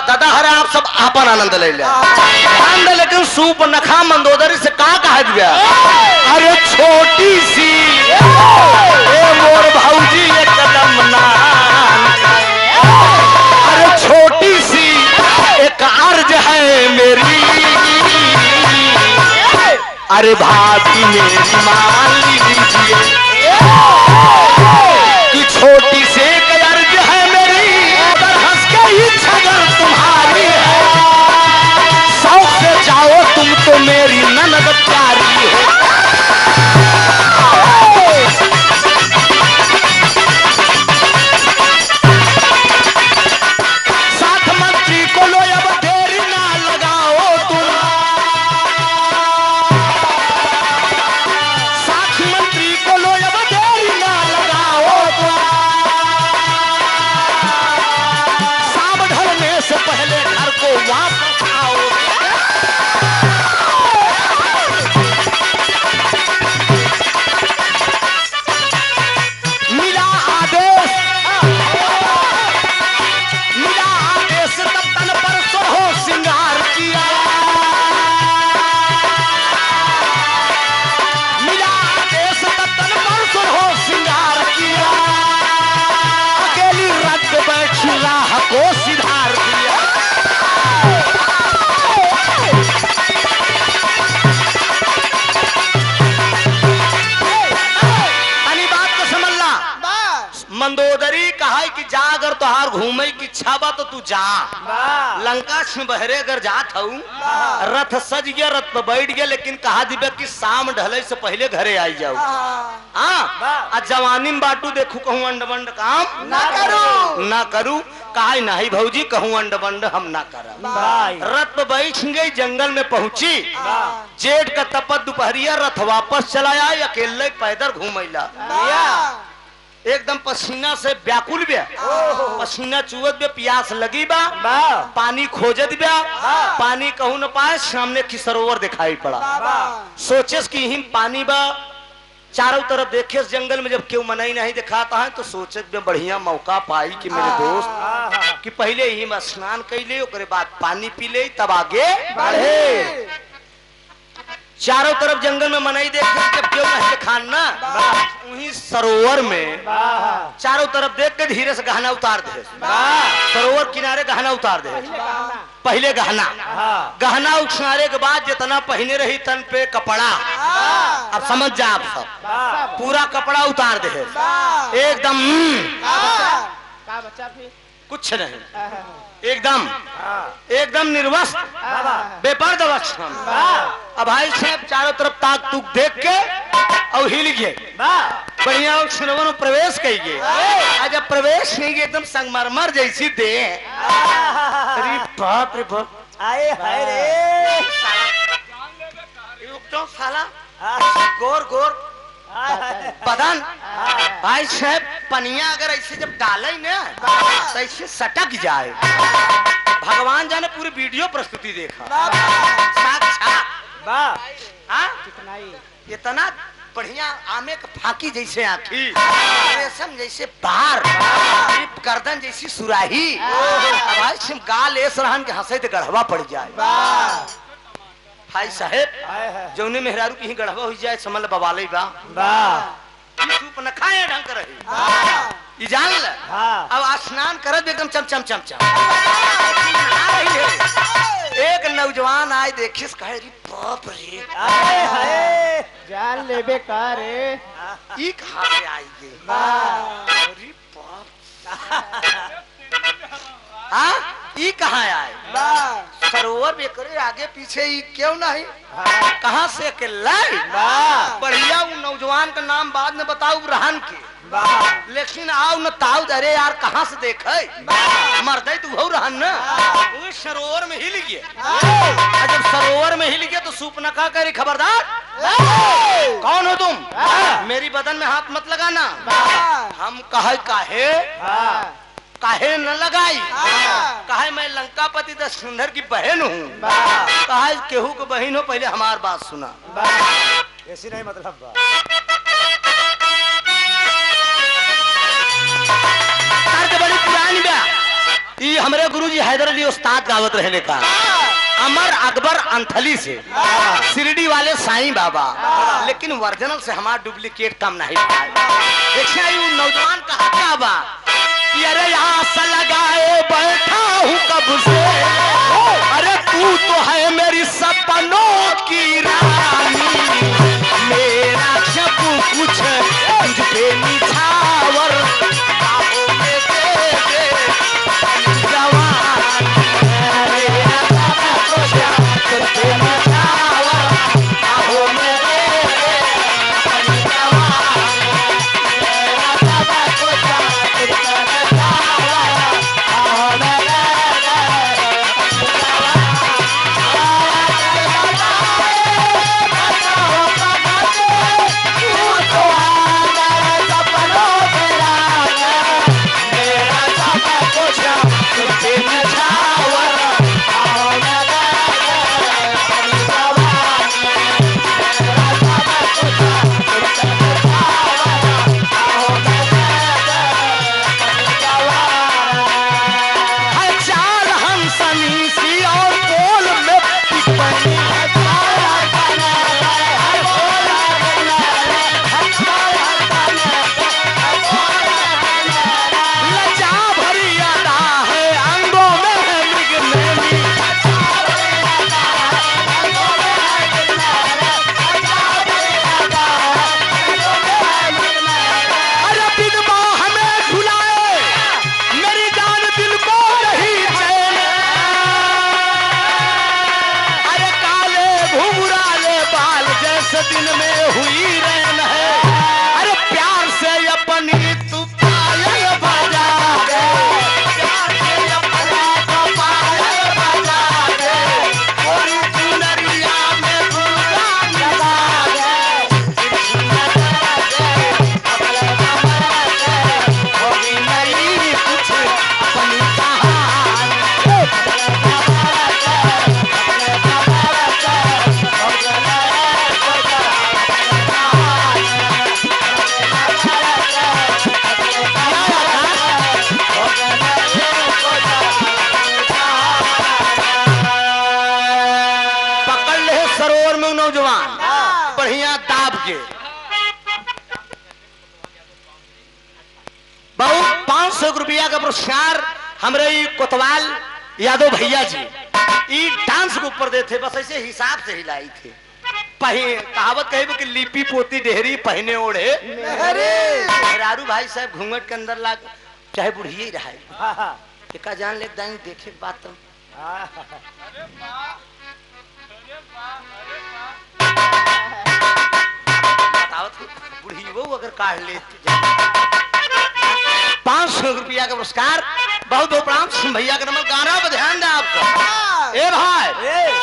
दादा हरे आप सब आपन आनंद ले ले ध्यान दे लेकिन सूप नखा मंदोदरी से का कहा दिया अरे छोटी सी ए मोर भौजी एक कदम ना अरे छोटी सी एक अर्ज है मेरी अरे भाभी मेरी मान लीजिए कि छोटी से एक अर्ज है मेरी अगर हंस के ही छगर तुम्हारी है शौक से जाओ तुम तो मेरी ननद प्यारी है साथ मंत्री को लो अब देरी ना लगाओ तुम मंत्री को लो अब देरी ना लगाओ शाम ढलने से पहले घर को वापस आओ मिला आदेश तब तन पर सोहो श्रृंगार किया श्रृंगार किया अकेली रत बैठी राह को सिधार दिया बात को समझ ला मंदोदरी कहा कि जा अगर तोहार घूमे की इच्छा बा तो तू जा लंका में बहरे अगर जात हूँ रथ सज गया रथ पर बैठ गया लेकिन कहा दिव्या कि शाम ढले से पहले घरे आई जाऊ हाँ जवानी में बाटू देखू कहूँ अंड बंड काम ना करू कहा नहीं भौजी कहूँ अंड बंड हम ना कर रथ पर बैठ गई जंगल में पहुंची जेठ का तपत दोपहरिया रथ वापस चला आया अकेले पैदल घूमैला एकदम पसीना से व्याकुल बे पसीना चुवत बे प्यास लगी बा पानी खोजत बे पानी कहूं न पाए सामने की सरोवर दिखाई पड़ा सोचे कि हिम पानी बा चारों तरफ देखे जंगल में जब क्यों मनाई नहीं दिखाता है तो सोचे में बढ़िया मौका पाई कि मेरे दोस्त कि पहले ही स्नान कर ले ओकरे बाद पानी पी ले तब आगे बढ़े चारों तरफ जंगल में मनाई देख जब क्यों नहीं दिखाना वहीं सरोवर में चारों तरफ देख के धीरे से गहना उतार दे सरोवर किनारे गहना उतार दे पहले गहना उतारे के बाद जितना पहने रही तन पे कपड़ा अब समझ जा आप सब पूरा कपड़ा उतार दे एकदम कुछ नहीं एकदम निर्वस्त्र बेपर्द वस्त्र अब भाई साहब चारों तरफ ताक तुक देख के और हिल गए बढ़िया सरोवर में प्रवेश कर गए जब प्रवेश नहीं गए एकदम संगमरमर जैसी दे अरे बाप रे बाप आए हाय रे साला गोर गोर बदन भाई साहब पनिया अगर ऐसे जब डाले ना तो ऐसे सटक जाए भगवान जाने पूरी वीडियो प्रस्तुति देखा इतना बढ़िया आमे का फाकी जैसे आँखी रेशम जैसे बार गर्दन जैसी सुराही भाई गाल ऐसा रहन के हंसे तो गढ़वा पड़ जाए भाई साहेब जौने मेहरारू की ही गढ़वा हो जाए समझ ल बवाले बा सूप न खाए ढंग कर रही जान ल अब स्नान करत एकदम चम चम चम चम एक नौजवान आए देखिस कहे रे बाप रे जान लेबे का रे ई कहां से आई गे अरे बाप हां ई कहां आए सरोवर में करे आगे पीछे ही क्यों नहीं कहां से के लाई बढ़िया वो नौजवान का नाम बाद में बताऊ रहन के लेकिन आओ न ताऊ अरे यार कहाँ से देखे मर्द तू हो रहन न वो सरोवर में हिल गए। जब सरोवर में हिल गए तो सूप न खा करे खबरदार। कौन हो तुम? मेरी बदन में हाथ मत लगाना। हम काहे काहे न लगाई काहे मैं लंकापति दशरथ की बहन हूँ। काहे केहू को बहन हो पहले हमार बात सुना। ऐसी नहीं मतलब बड़ी पुरानी बा ये हमारे गुरुजी हैदर अली उस्ताद गावत रहने का अमर अकबर अंथली से शिरडी वाले साईं बाबा। लेकिन ओरिजिनल से हमारा डुप्लीकेट कम नहीं पाए। देखिए ये नौजवान कहा क्या बा कि अरे यहाँ से लगाए बैठा हूँ कब से। अरे तू तो है मेरी सपनों की रानी मेरा जब कुछ तुझ पे निछावर बाहों में दे दे जवान मेरा सब कुछ तुझ पे निछावर बाहों में दे दे जवान मेरा सब कुछ तुझ पे निछावर बाहों में दे दिन में हुई रहन है। अरे प्यार से अपनी तू पायल बजा दे प्यार से अपनी तू पायल बजा दे और चुनरिया में पूजा लगा दे होगी नहीं कुछ अपनी कहानी नौजवान बढ़िया दाब के बहुत 500 रुपया का पुरस्कार हमारे कोतवाल यादव भैया जी ई डांस के ऊपर देते बस ऐसे हिसाब से हिलाई थे। कहावत कहे कि लिपि पोती डेहरी पहने ओढ़े रारू भाई साहब घूंघट के अंदर लाग चाहे बुढ़िया ही रहा का जान ले देखे बात तो बुढ़ी वो अगर काट ले 500 रुपया का पुरस्कार बहुत बहुत प्रणाम सिंह भैया का नंबर गाना पर ध्यान दे आपको। ए भाई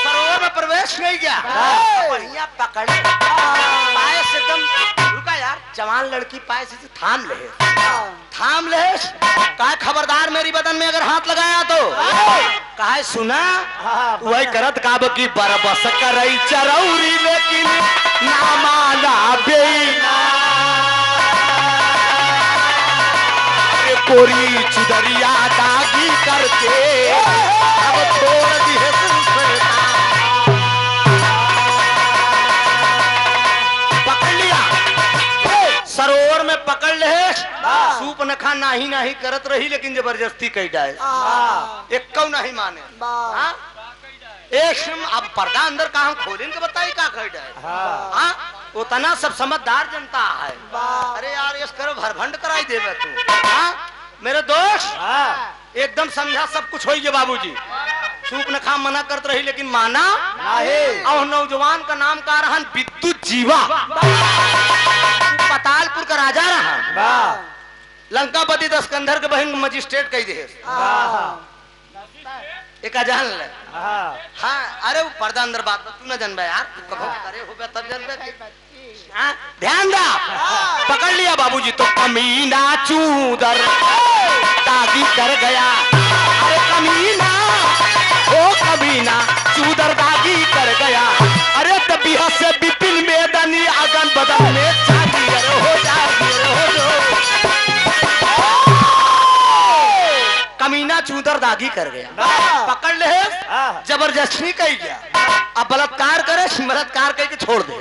सरोवर में प्रवेश नहीं किया बढ़िया पकड़ पाए से एकदम रुका यार जवान लड़की पाए से थाम ले का खबरदार मेरी बदन में अगर हाथ लगाया तो कहा सुना वही करत काब की बरबस करई चरौरी लेकिन ना माना बेईना कोरी चुदरिया दागी करके अब छोड़ दी है पकड़ लिया सरोवर में पकड़ ले सूप नखा नाही करत रही लेकिन जबरदस्ती कही जाए एक कौ नहीं माने एक अब पर्दा अंदर का हम खोलें के बताइए का कह जाए उतना सब समझदार जनता है। अरे यार इस करो भरभंड कराई देवे तू मेरे दोस्त एकदम समझा सब कुछ हो गया बाबूजी सूप न खा मना करते रही लेकिन माना और नौजवान का नाम का रहा विद्युत जीवा पतालपुर का राजा रहा लंकापति दस कंधर के बहन मजिस्ट्रेट कही दे एक जान ले। हाँ अरे वो पर्दा अंदर बात तू न जानबे यार, तू कहो करे होबे तब जानबे। हाँ ध्यान दा, पकड़ लिया बाबूजी तो कमीना चूदर दागी कर गया। अरे कमीना ओ कमीना चूदर दागी कर गया। अरे तबिया से बिपिन मैदानी आगन बदन में जागी हो जागी हो जो कमीना चूदर दागी कर गया। पकड़ ले जबरदस्ती कही गया। अब बलात्कार करे बलात्कार कह के छोड़ दे।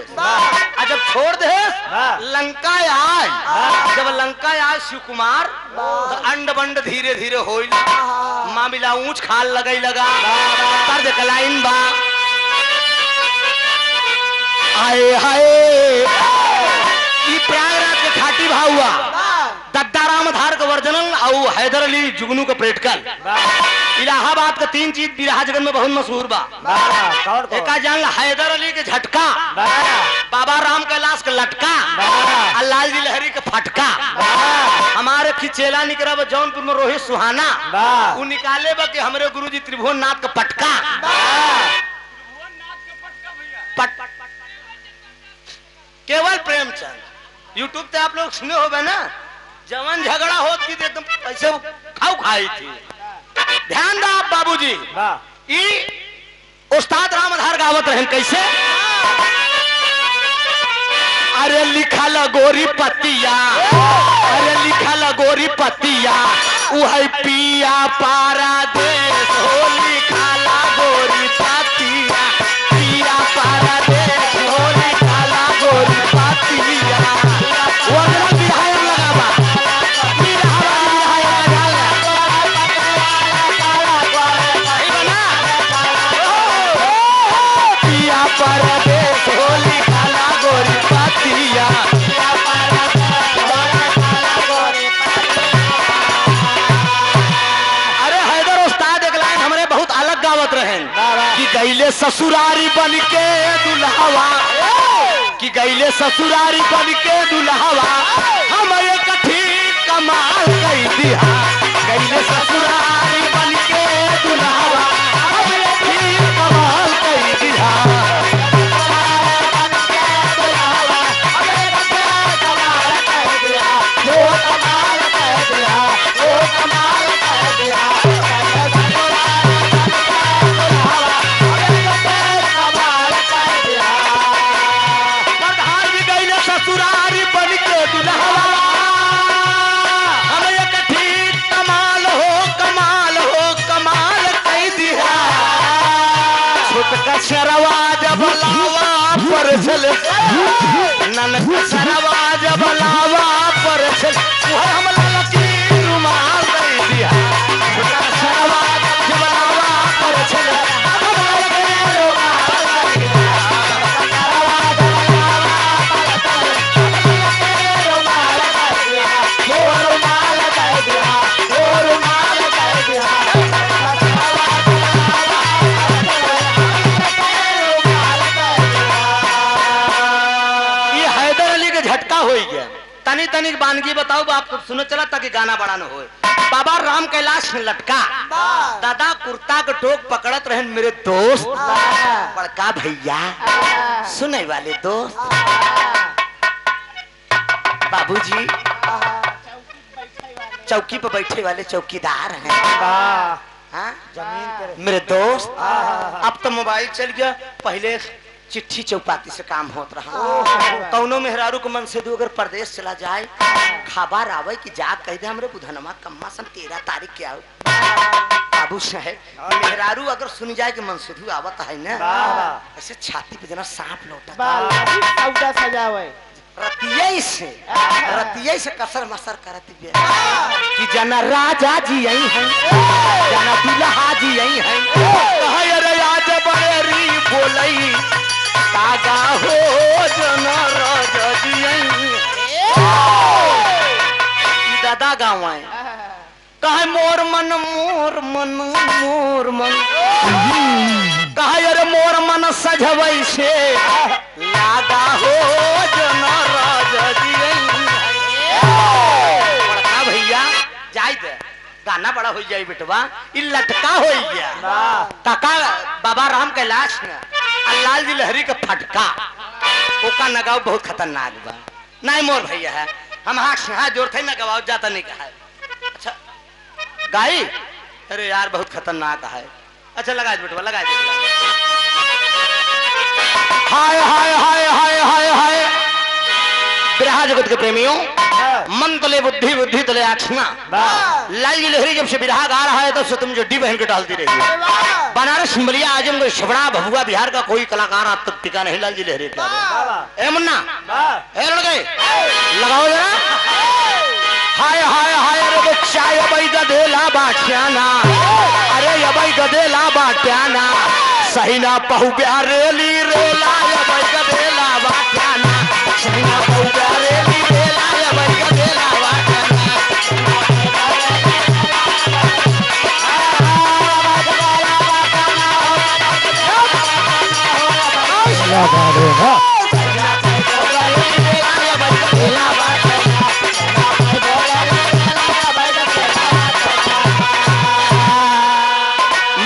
जब छोड़ दे लंका आए, जब लंका आए शिव कुमार तो अंड बंड धीरे धीरे हो मामिला ऊंच खाल लगई लगा तर्ज कलाइन बा आए हाय ई प्रयागराज के खाटी भाहुआ दद्दाराम धार का वर्जनल और हैदर अली जुगनू का प्रेटकल। इलाहाबाद का 3 चीज बिरहा जगत में बहुत मशहूर बा। एक जंग हैदर अली के झटका, बाबा राम कैलाश का लटका, लाल जी लहरी का फटका। हमारे खिचेला निकला जौनपुर में रोहित सुहाना वो निकाले बा कि हमारे गुरुजी त्रिभुवन नाथ का पटका। केवल प्रेमचंद यूट्यूब पे आप लोग सुने हो ना, जवन झगड़ा होती थी एकदम ऐसे खाऊ खाई थी। ध्यान दा आप बाबूजी, उस्ताद रामधार गावत रहन कैसे। अरे लिखा गोरी पतिया, अरे लिखा गोरी पतिया वही पिया पारा देश हो। लिखा गोरी पतिया पिया पारा देश हो। लिखा गोरी पतिया वो विधायक लगावा पिया पारा देश हो। लिखा गोरी पतिया। अरे हैदर उस्ताद एक लाइन हमरे बहुत अलग गावत रहन कि गईले ससुरारी बन के दुल्हावा, कि गईले ससुरारी बन के दुल्हावा हमारे कठी कमाल कई दिया। गईले ससुरारी बन के दुल्हावा हमारे कठी कमाल कई दिया। ससुरारी बन के दुल्हावा हमें कठी कमाल हो कमाल हो कमाल कई दिया। छुटका शरवा जब लावा पर चल ननक शरवा जब लावा पर चल हम लकी रुमाल कई दिया। छुटका शरवा जब लावा पर चल तनी तनी बानगी बताओ आप सुनो चला ताकि गाना बड़ा न हो। बाबा राम कैलाश में लटका दादा कुर्ता के टोक पकड़त रहन मेरे दोस्त बड़का भैया सुने वाले दोस्त बाबूजी चौकी पर बैठे वाले चौकीदार हैं। जमीन मेरे दोस्त अब तो मोबाइल चल गया, पहले चिट्ठी चौपाती से काम होता रहा। कौनो मेहरारू को मन से दू अगर प्रदेश चला जाए खबर आवे कि जा कह दे हमरे बुधनमा कम्मा सन 13 तारीख के आओ। बाबू साहेब मेहरारू अगर सुन जाए कि मनसुधु आवत है ना ऐसे छाती पे जना सांप लौटा सजावे रतिये से कसर मसर करती है कि जना राजा जी यही है जना दुल्हा जी यही है। अरे आज बड़ी बोलई तागा हो जना राजा जी यही दादा गाँव है कहे मोर मन मोर मन मोर मन कहे अरे मोर मन सजवै से लागा हो जना राजा जी गाना बड़ा हो जाए बेटवा, इ लटका हो गया काका बाबा राम कैलाश ने लाल जी लहरी का फटका ओका नगाव बहुत खतरनाक बा। नहीं मोर भैया है हम हाँ जोर थे ना गवाओ जाता नहीं कहा। अच्छा गाई अरे यार बहुत खतरनाक है। अच्छा लगा बेटवा लगा दे। हाय हाय हाय हाय हाय हाय बिरहा जगत के प्रेमियों, मन तले बुद्धि बुद्धि तले आक्षना। लाल जी लहरी जब से बिरहा गा रहा है तब से तुम जड्डी बहन के डालती रही है। बनारस बलिया आजमगढ़ छपड़ा भभुआ बिहार का कोई कलाकार आज तक टिका नहीं लाल जी लहरी का। ए मुन्ना ए लड़के लगाओ जरा। हाय हाय हाय अरे बच्चा ये भाई गधेला बाटियाना, अरे ये भाई गधेला बाटियाना सही ना पहु प्यारेली रेला ये भाई गधेला बाटियाना सही ना पहु प्यारेली रेला ये भाई गधेला बाटियाना।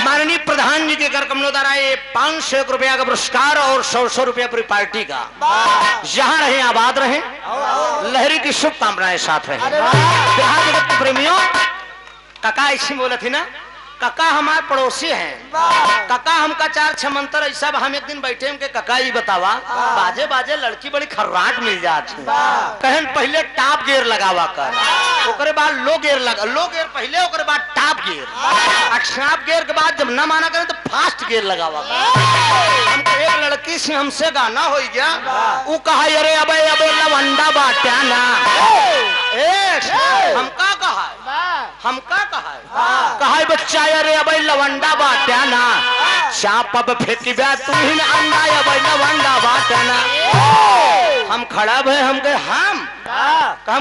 माननीय प्रधान जी के कर कमलों द्वारा ये 500 रुपया का पुरस्कार और 100 रुपया पूरी पार्टी का। जहां रहे आबाद रहे, लहरी की शुभकामनाएं साथ रहे। बिहार जगत के प्रेमियों, काका ऐसी बोले थी ना, काका हमारे पड़ोसी हैं, काका हमका 4-6 मंत्र ऐसा। हम एक दिन बैठे हमके काका ही बतावा बाजे बाजे लड़की बड़ी खर्राट मिल जाती कहन पहले टॉप गियर लगावा कर, ओकरे बाद लो गियर पहले, ओकरे बाद टॉप गियर, टॉप गियर के बाद जब ना माना करें तो फास्ट गियर लगावा कर। हमको एक लड़की से हमसे गाना हो गया, वो कहा अरे अबे अबे लवंडा बाट्या ना हमका कहा बच्चा अरे अबे लवंडा बाट्या ना चाप अब फेंकी बे तू ही ना अंडा अबे लवंडा बाट्या ना। हम खड़ा भे हम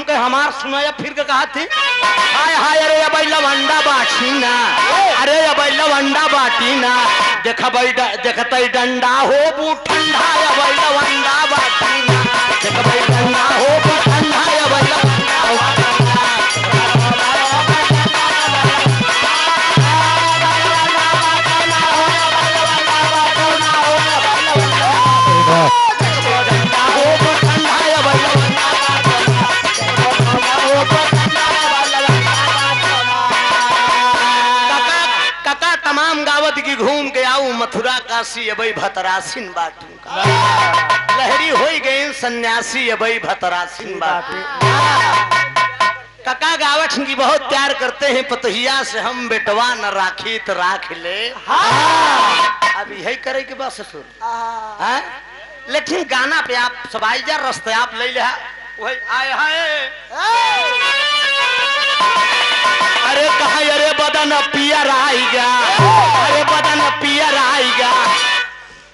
के हमार सुनाया फिर के कहा थी हाय हाय अरे अबे लवंडा बाटी ना, अरे अबे लवंडा बाटी ना देखते डंडा हो बू ठंडा अबे लवंडा बाटी ना देखते डंडा हो बू ठंडा अबे लवंडा बाटी ना। तमाम गावत की घूम के आऊ मथुरा काशी अबई भतरासिन बाटू लहरी हो गई सन्यासी अबई भतरासिन बाटू। काका गावत की बहुत प्यार करते हैं पतहिया से हम बेटवा न राखी तो राख ले। अब यही करे के बस ससुर लेकिन गाना पे आप सबाई जा रस्ते आप ले ले वही आए हाय अरे कहा अरे बदन पियर आएगा, अरे बदन पियर आएगा।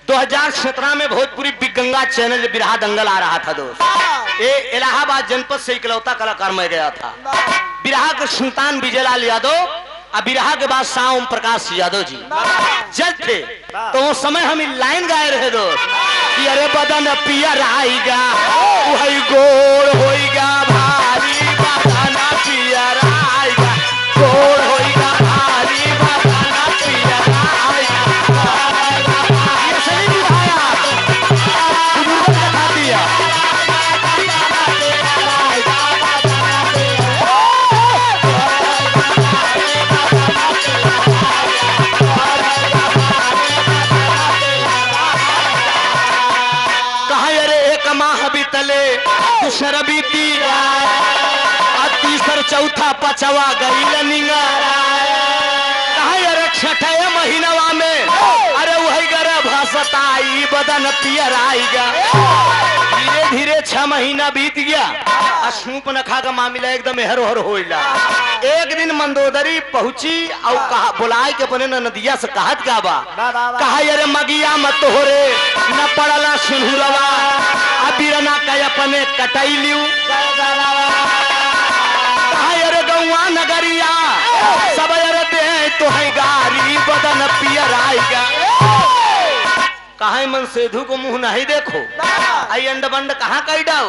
2017 में भोजपुरी बिग गंगा चैनल बिरहा दंगल आ रहा था दोस्त। ये इलाहाबाद जनपद से इकलौता कलाकार मैं गया था। बिरहा के सुल्तान विजयलाल यादव और बिरहा के बाद शाह ओम प्रकाश यादव जी जज थे। तो उस समय हम लाइन गाए रहे दोस्त कि अरे बदन पियर आएगा वही गोड़ होएगा भारी बदन पियर आएगा गोड़ होएगा भारी बदन पियर आएगा। ये सही दिखाया दिखा दिया। दूसर बीती तीसर चौथा पचवा गई अरे छठे महीनवा में अरे वही गर्भ सताई बदन पियर आएगा। धीरे धीरे 6 महीना बीत गया। अशूप नखा का मामला एकदम हर होइला। एक दिन मंदोदरी पहुंची और कहा बुलाए के अपने नदिया से कहत का बा कहा अरे मगिया मत हो रे न पड़ला सिंहुरवा अबीरना का अपने कटाई लियू कहा अरे गौवा नगरिया सब अरे दे तो है गारी बदन पियर आएगा। कहा मन सेधु को मुंह नहीं देखो आई अंड बंड कहाँ कई डाओ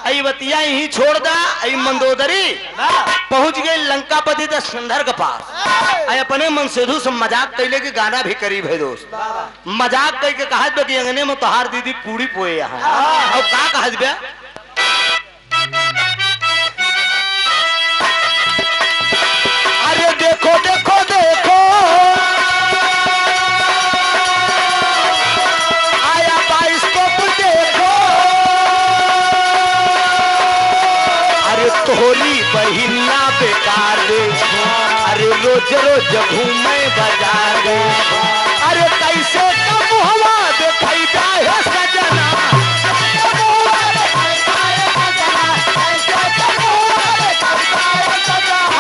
आई बतिया यही छोड़ दा। आई मंदोदरी पहुंच गई लंकापति दशकंधर के पास। आई अपने मन सेधु से मजाक कैले के गाना भी करीब है दोस्त। मजाक कह के कहा कि अंगने में तोहार दीदी पूरी पोए यहाँ और का कहा अरे देखो देखो देखो आया बाइस्कोप देखो। अरे तोहरी बहिना बेकार देखो। अरे रोज रोज घूमे बाजार देखो। अरे कैसे कब हवा देखाई जाए सजना।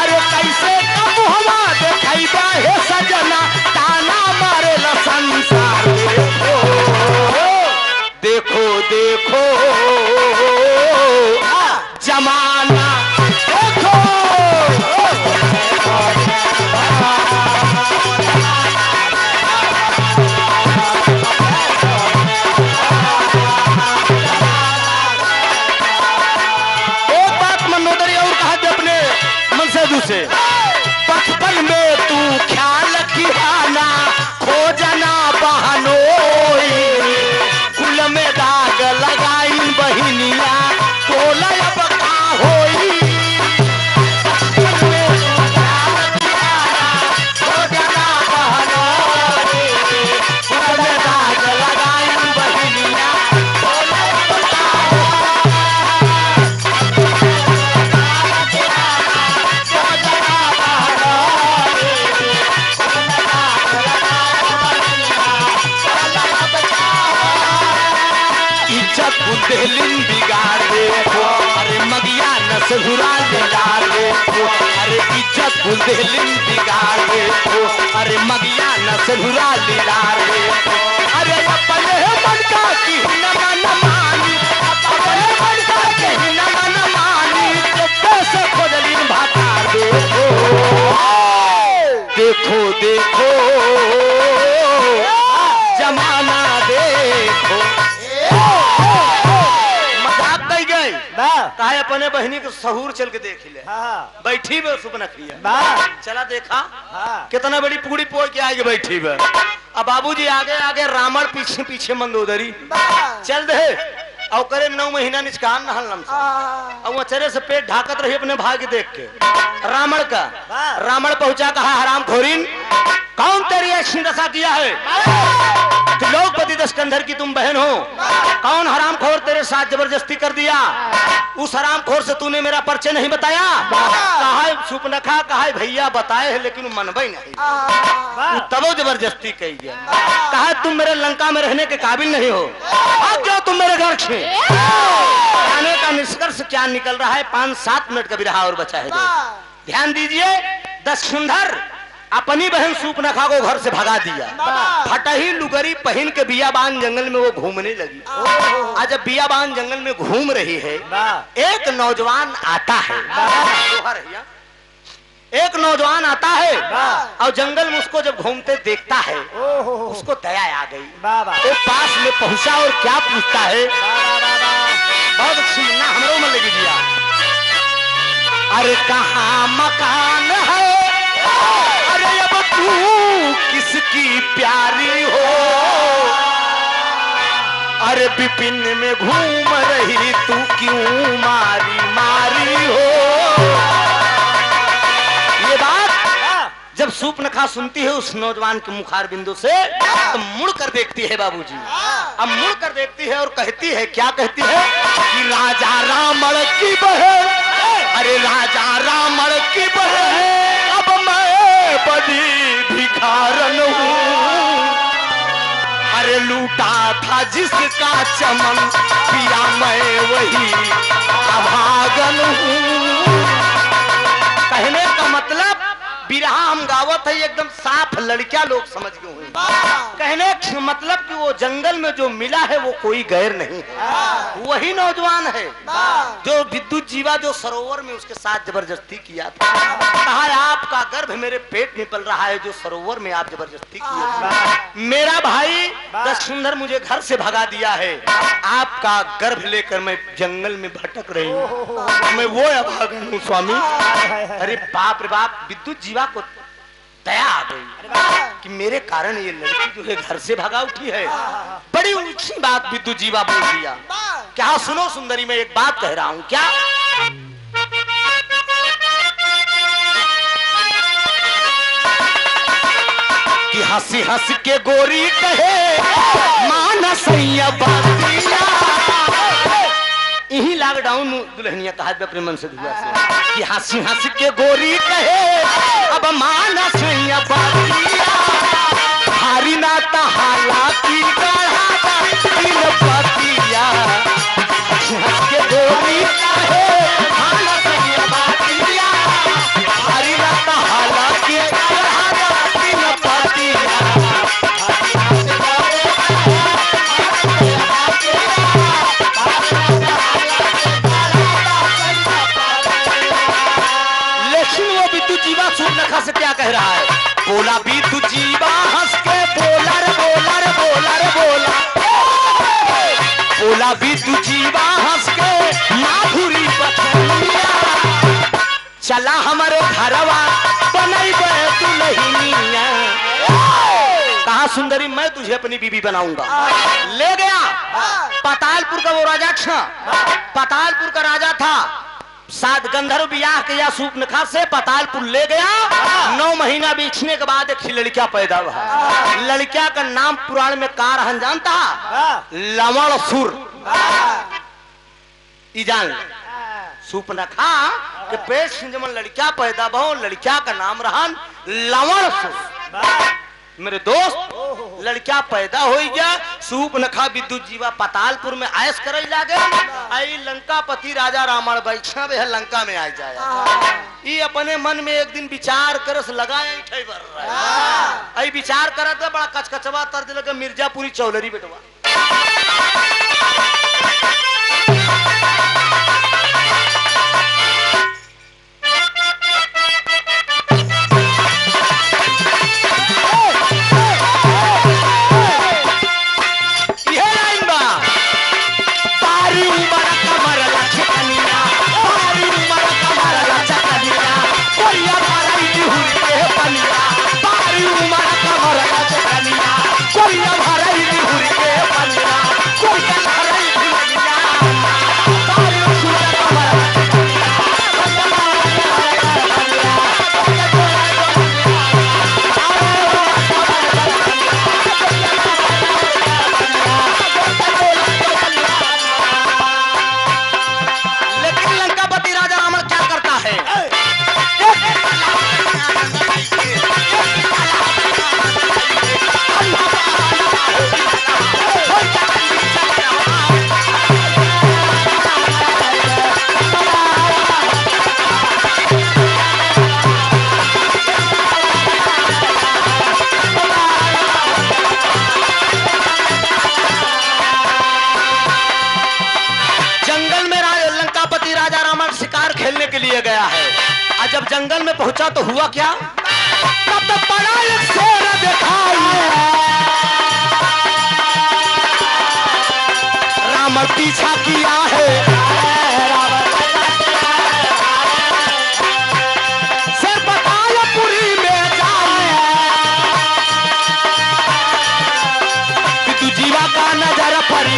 अरे कैसे कब हवा देखाई जाए सजना। ताना मारे ला संसार देखो देखो जमाना देखो। से बचपन में तू ख्याल कियाना खोजना बहनोई। कुल में दाग लगाई बहिनिया तोला अब का होई। खोजना बहनोई कुल में दाग लगाई बहिनिया तोला अब का दिलिन बिगाड़ देखो। अरे मगिया नसहुरा बिगाड़ देखो। अरे इज्जत दिलिन बिगाड़ देखो। अरे मगिया नसहुरा बिगाड़ देखो। अरे अपने मन का की न मन मानी। अपने मन का की न मन मानी कैसे खोजलिन भाता देखो। देखो देखो जमाना देखो। कहा अपने बहनी को सहूर चल के देख ले। बैठी बे सुपनखिया चला देखा कितना बड़ी पूरी पोड़ के आगे बैठी बे। अब बाबूजी आगे आगे रावण पीछे पीछे मंदोदरी चल दे और करे 9 महीना निचकान नहल और चरे से पेट ढाकत रही अपने भाई के देख के। रावण का रावण पहुंचा कहा हराम खोरीन कौन तेरी ऐसी दशा किया है। त्रिलोकपति दशकंधर की तुम बहन हो। कौन हरामखोर तेरे साथ जबरदस्ती कर दिया। उस हरामखोर से तूने मेरा परिचय नहीं बताया। कहा सुपनखा कहा भैया बताए है लेकिन मनबई नहीं। तब जबरदस्ती कही गया। कहा तुम मेरे लंका में रहने के काबिल नहीं हो। अब जाओ तुम मेरे घर से। कहने का निष्कर्ष क्या निकल रहा है। 5-7 मिनट का भी रहा और बचा है। ध्यान दीजिए दशकंधर अपनी बहन सूपनखा को घर से भगा दिया। फटही लुगरी पहन के बियाबान जंगल में वो घूमने लगी। आज जब बियाबान जंगल में घूम रही है एक नौजवान आता है। एक नौजवान आता है और जंगल में उसको जब घूमते देखता है उसको दया आ गई। वो पास में पहुंचा और क्या पूछता है। बहुत अच्छी ना हमरों में लगी दिया। अरे कहाँ मकान है। अरे अब तू किसकी प्यारी हो। अरे विपिन में घूम रही तू क्यों मारी मारी हो। ये बात जब सूपनखा सुनती है उस नौजवान के मुखार बिंदु से तो मुड़ कर देखती है बाबूजी। अब मुड़ कर देखती है और कहती है क्या कहती है कि राजा रावण की बहन। अरे राजा रावण की बहन अब मैं बड़ी भिखारन हूँ। अरे लूटा था जिसका चमन पिया मैं वही अभागन हूँ। कहने का मतलब बिरहा हम गावत है एकदम साफ लड़कियां लोग समझ गए हुए। कहने का मतलब कि वो जंगल में जो मिला है वो कोई गैर नहीं है। वही नौजवान है जो विद्युत जीवा जो सरोवर में उसके साथ जबरदस्ती किया था, कहा आपका गर्भ मेरे पेट में पल रहा है, जो सरोवर में आप जबरदस्ती किए थे। मेरा भाई दशकुंधर मुझे घर से भगा दिया है, आपका गर्भ लेकर मैं जंगल में भटक रही हूँ, मैं वो अभागन हूँ स्वामी। अरे बाप रे बाप, विद्युत जीवा को दया आ गई कि मेरे कारण ये लड़की जो है घर से भगा उठी है। बड़ी ऊंची बात विद्युत जीवा बोल दिया। क्या सुनो सुंदरी, मैं एक बात कह रहा हूं, क्या कि हंसी हंस के गोरी कहे मानसैया बातिया, यही लॉकडाउन दुल्हनिया कहा अपने मन से दुआ से कि हंसी हंस के गोरी कहे अब मानसैया बातिया, हारी ना तहाला की गढ़ा दिन पतिया, हंसी हंस के गोरी कहे मानसैया बातिया, हारी ना तहाला की गढ़ा दिन पतिया। सूर्यनखा से क्या कह रहा है, बोला विद्युत जीवा हंस के बोला रे बोला रे बोला रे बोला, बोला विद्युत जीवा हंस के माधुरी बचनिया, चला हमारे घरवा बनई दुल्हनिया। कहा सुंदरी मैं तुझे अपनी बीबी बनाऊंगा। ले गया पातालपुर का वो राजा था, पातालपुर का राजा था, सात गंधर्व ब्याह के या सूर्यनखा से पातालपुर ले गया। 9 महीना बीतने के बाद एक लड़किया पैदा हुआ। लड़किया का नाम पुराण में का रहन जानता है, लवणसुर। जान सूर्यनखा के पेट से जब लड़किया पैदा बहु, लड़किया का नाम रहन लवणसुर। मेरे दोस्त लड़किया पैदा हो गया, सूर्यनखा विद्युत जीवा पातालपुर में आयस करे लागे। आई लंकापति राजा रावण बैठा वे लंका में आ जाए। ये अपने मन में एक दिन विचार करस लगा आई विचार करत बड़ा कचकचवा तर दिल मिर्जापुरी चौलरी बेटवा। जब जंगल में पहुंचा तो हुआ क्या, तब तक बड़ा एक शेर दिखाई, रावण पीछा किया है, शेर बताया पुरी में जाए, विद्युत जीवा का नजर पड़ी,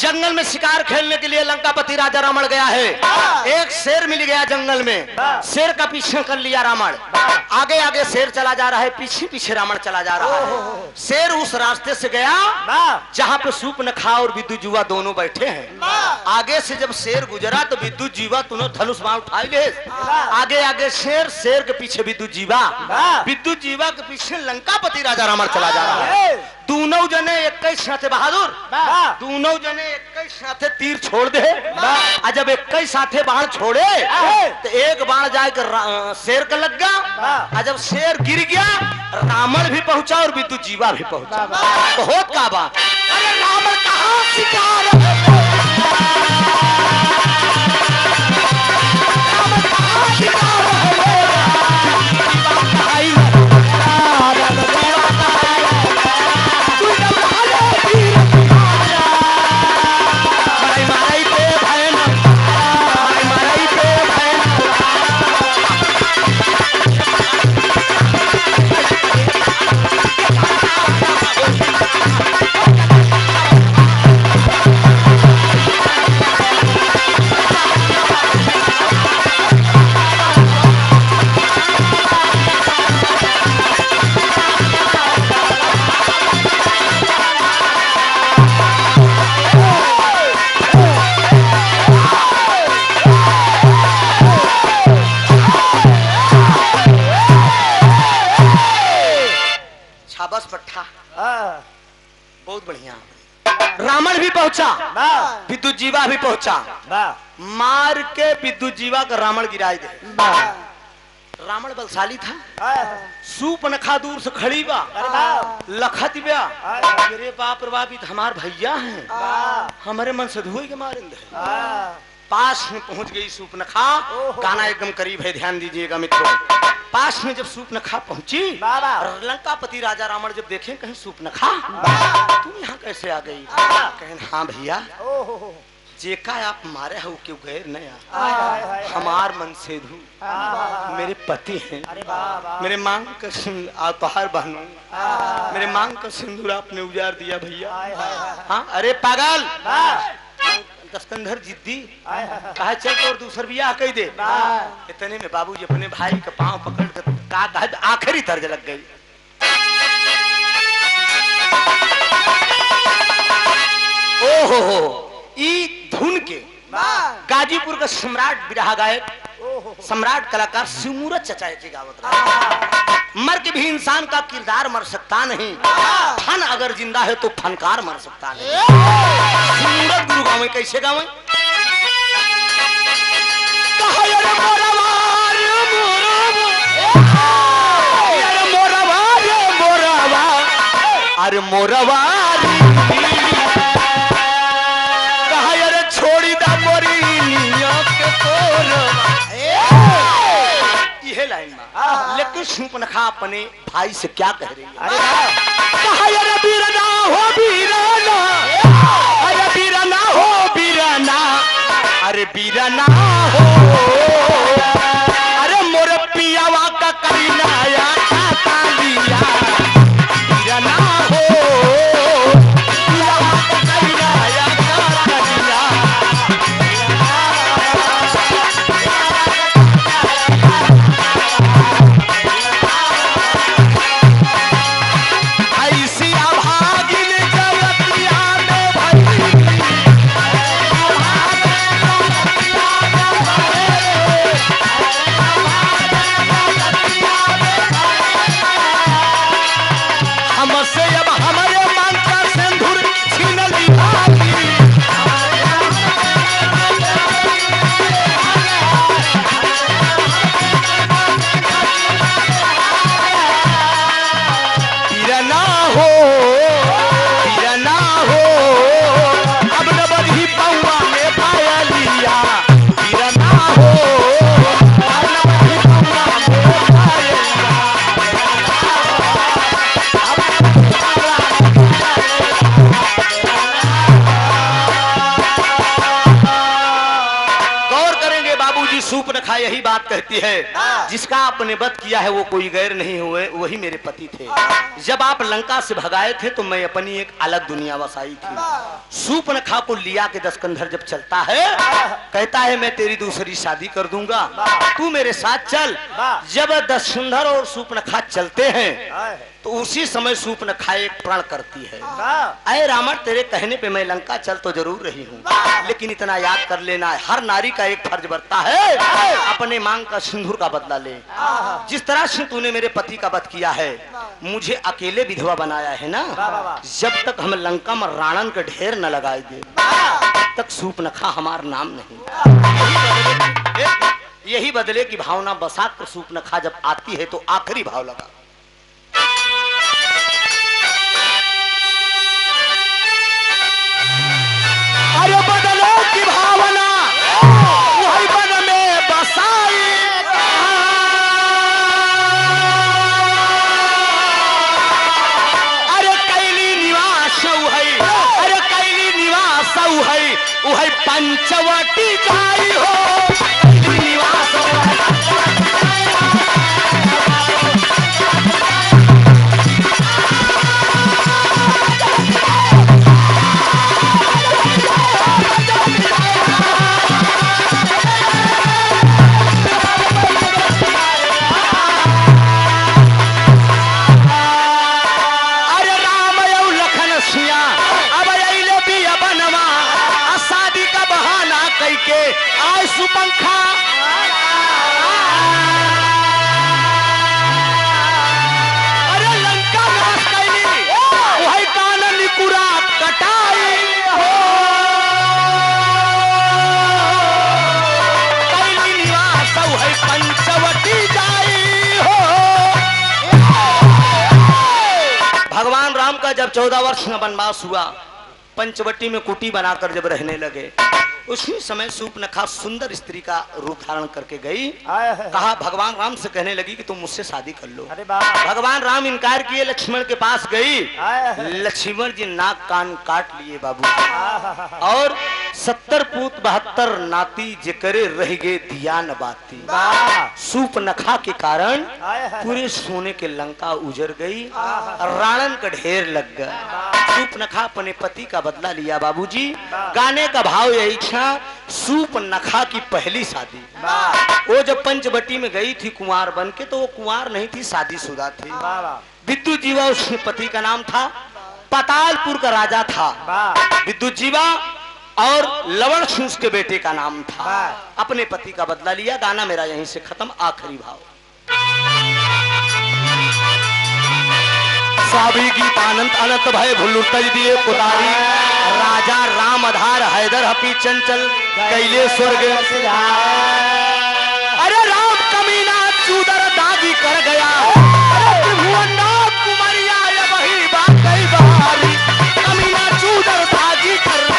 जंगल में शिकार खेलने के लिए लंकापति राजा रावण गया है। एक शेर मिल गया जंगल में, शेर का पीछा कर लिया रावण। आगे आगे शेर चला जा रहा है, पीछे पीछे रावण चला जा रहा है। शेर उस रास्ते से गया जहाँ पे सूर्पनखा और विद्युत जीवा दोनों बैठे हैं। आगे से जब शेर गुजरा तो विद्युत जीवा दोनों धनुष बाण उठाई ले। आगे आगे शेर, शेर के पीछे विद्युत जीवा, विद्युत जीवा के पीछे लंकापति राजा रावण चला जा रहा है। दोनों जने एक ही साथे बहादुर, दोनों जने एक ही साथे तीर छोड़ दे। और जब एक ही साथे बाण छोड़े तो एक बाण जाकर शेर का लग गया। और जब शेर गिर गया, रावण भी पहुंचा और विद्युत जीवा भी पहुंचा। बहुत का बात। अरे रावण कहाँ शिकार बस पट्टा। बहुत बढ़िया। रावण भी पहुंचा, विद्युत जीवा भी पहुंचा। मार के विद्युत जीवा का रावण गिराई दे। रावण बलशाली था। सूर्पनखा दूर से खड़ी बा, लखत बा। अरे बाप रे बाप, हमार भैया हैं, हमारे मन से धुए के मारेंगे। पास में पहुंच गई सूर्पनखा। गाना एकदम करीब है, ध्यान दीजिएगा मित्रों। पास में जब सूर्पनखा पहुंची, लंकापति राजा रावण जब देखे कहीं सूर्पनखा तुम यहाँ कैसे आ गई? कहें हाँ भैया, जेका आप मारे हो क्यों गैर नया हमार मन से धू मेरे पति हैं। मेरे मांग का तोहार बहनों, मेरे मांग का सिंदूर आपने उजाड़ दिया भैया। हाँ अरे पागल, दस्कंधर जिद्दी कहा चल तो और दूसर बियाह कह दे। इतने में बाबूजी अपने भाई का पांव पकड़ कर का आखिरी तर्ज लग गई। ओहो, ई धुन के गाजीपुर का सम्राट बिरहा गायक, सम्राट कलाकार शिवमूरत चचा की गावत रहा। मर के भी इंसान का किरदार मर सकता नहीं, फन अगर जिंदा है तो फनकार मर सकता नहीं। शिवमूरत गुरु गावे, कैसे गावे? अरे मोरवा छोड़ी दा मोरी ये लाइन में। लेकिन सूर्पनखा अपने भाई से क्या कह रही है? अरे बीरना हो बीरना, अरे बीरना हो बीरना, अरे बीरना हो, अरे मोर पियावा का करीनाया कालिया बीरना हो, पियावा का करीनाया कालिया। फिर सूर्पनखा यही बात कहती है, जिसका आपने वध किया है वो कोई गैर नहीं हुए, वही मेरे पति थे। जब आप लंका से भगाए थे तो मैं अपनी एक अलग दुनिया बसाई थी। सूर्पनखा को लिया के दशकंधर जब चलता है, कहता है मैं तेरी दूसरी शादी कर दूंगा, तू मेरे साथ चल। जब दशकंधर और सूर्पनखा चलते हैं तो उसी समय सूर्पनखा एक प्रण करती है, अरे रावण तेरे कहने पे मैं लंका चल तो जरूर रही हूँ, लेकिन इतना याद कर लेना है हर नारी का एक फर्ज बनता है अपने मांग का सिंदूर का बदला ले। जिस तरह से तूने मेरे पति का वध किया है, मुझे अकेले विधवा बनाया है ना, जब तक हम लंका में रावण का ढेर न लगाए दे तब तक सूर्पनखा हमार नाम नहीं। यही बदले की भावना बसा कर सूर्पनखा जब आती है तो आखिरी भाव लगा, अरे बदलो की भावना वही मन में बसाई, अरे कैली निवास है, अरे कैली निवास है वही पंचवटी जाई हो, निवास सूर्पनखा अरे लंका नाश कैली वही कानन निकुरा कटाई हो, कैली निवास वही पंचवटी जाई हो। भगवान राम का जब 14 वर्ष में वनवास हुआ, पंचवटी में कुटी बनाकर जब रहने लगे, उसी समय सूर्पनखा सुंदर स्त्री का रूप धारण करके गई। कहा भगवान राम से कहने लगी कि तुम मुझसे शादी कर लो। भगवान राम इनकार किए, लक्ष्मण के पास गई, लक्ष्मण जी नाक कान काट लिए बाबू, और 70 पूत 72 नाती जेकरे रह गए दिया न बाती। सूर्पनखा के कारण पूरे सोने के लंका उजड़ गई, रावण का ढेर लग गया। सूर्पनखा अपने पति का बदला लिया बाबूजी। गाने का भाव यही था, सूर्पनखा की पहली शादी। वो जब पंचवटी में गई थी कुंवार बन के, तो वो कुंवार नहीं थी, शादीशुदा थी। विद्युत जीवा उसके पति का नाम था, पातालपुर का राजा था विद्युत जीवा, और लवण सिंह उसके बेटे का नाम था। अपने पति का बदला लिया। गाना मेरा यहीं से खत्म, आखिरी भाव। साबी गीत अनंत अनंत भय भुल्लु तज दिए कुदारी, राजा राम आधार हैदर हपी चंचल कैले स्वर्ग। अरे राम कमीना चूदर दागी कर गया, अरे त्रिभुवननाथ कुमारिया ये वही बात गई बहारी, कमीना चूदर दागी कर गया।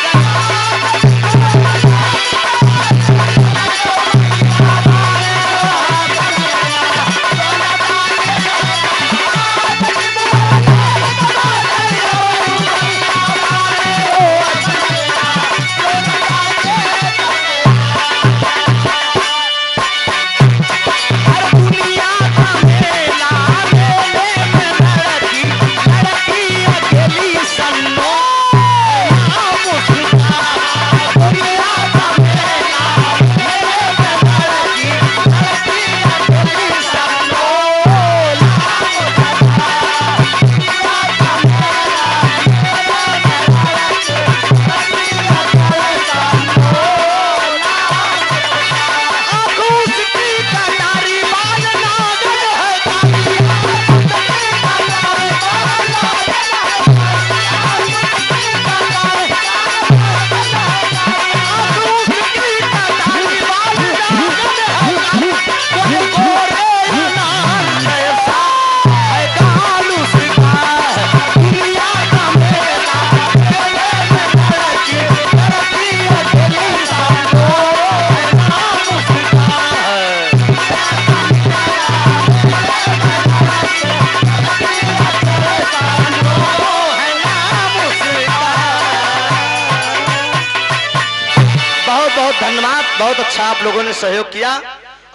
बहुत अच्छा आप लोगों ने सहयोग किया।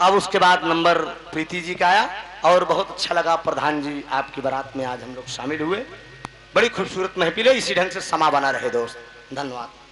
अब उसके बाद नंबर प्रीति जी का आया और बहुत अच्छा लगा। प्रधान जी आपकी बारात में आज हम लोग शामिल हुए। बड़ी खूबसूरत महफिल है। इसी ढंग से समा बना रहे दोस्त। धन्यवाद।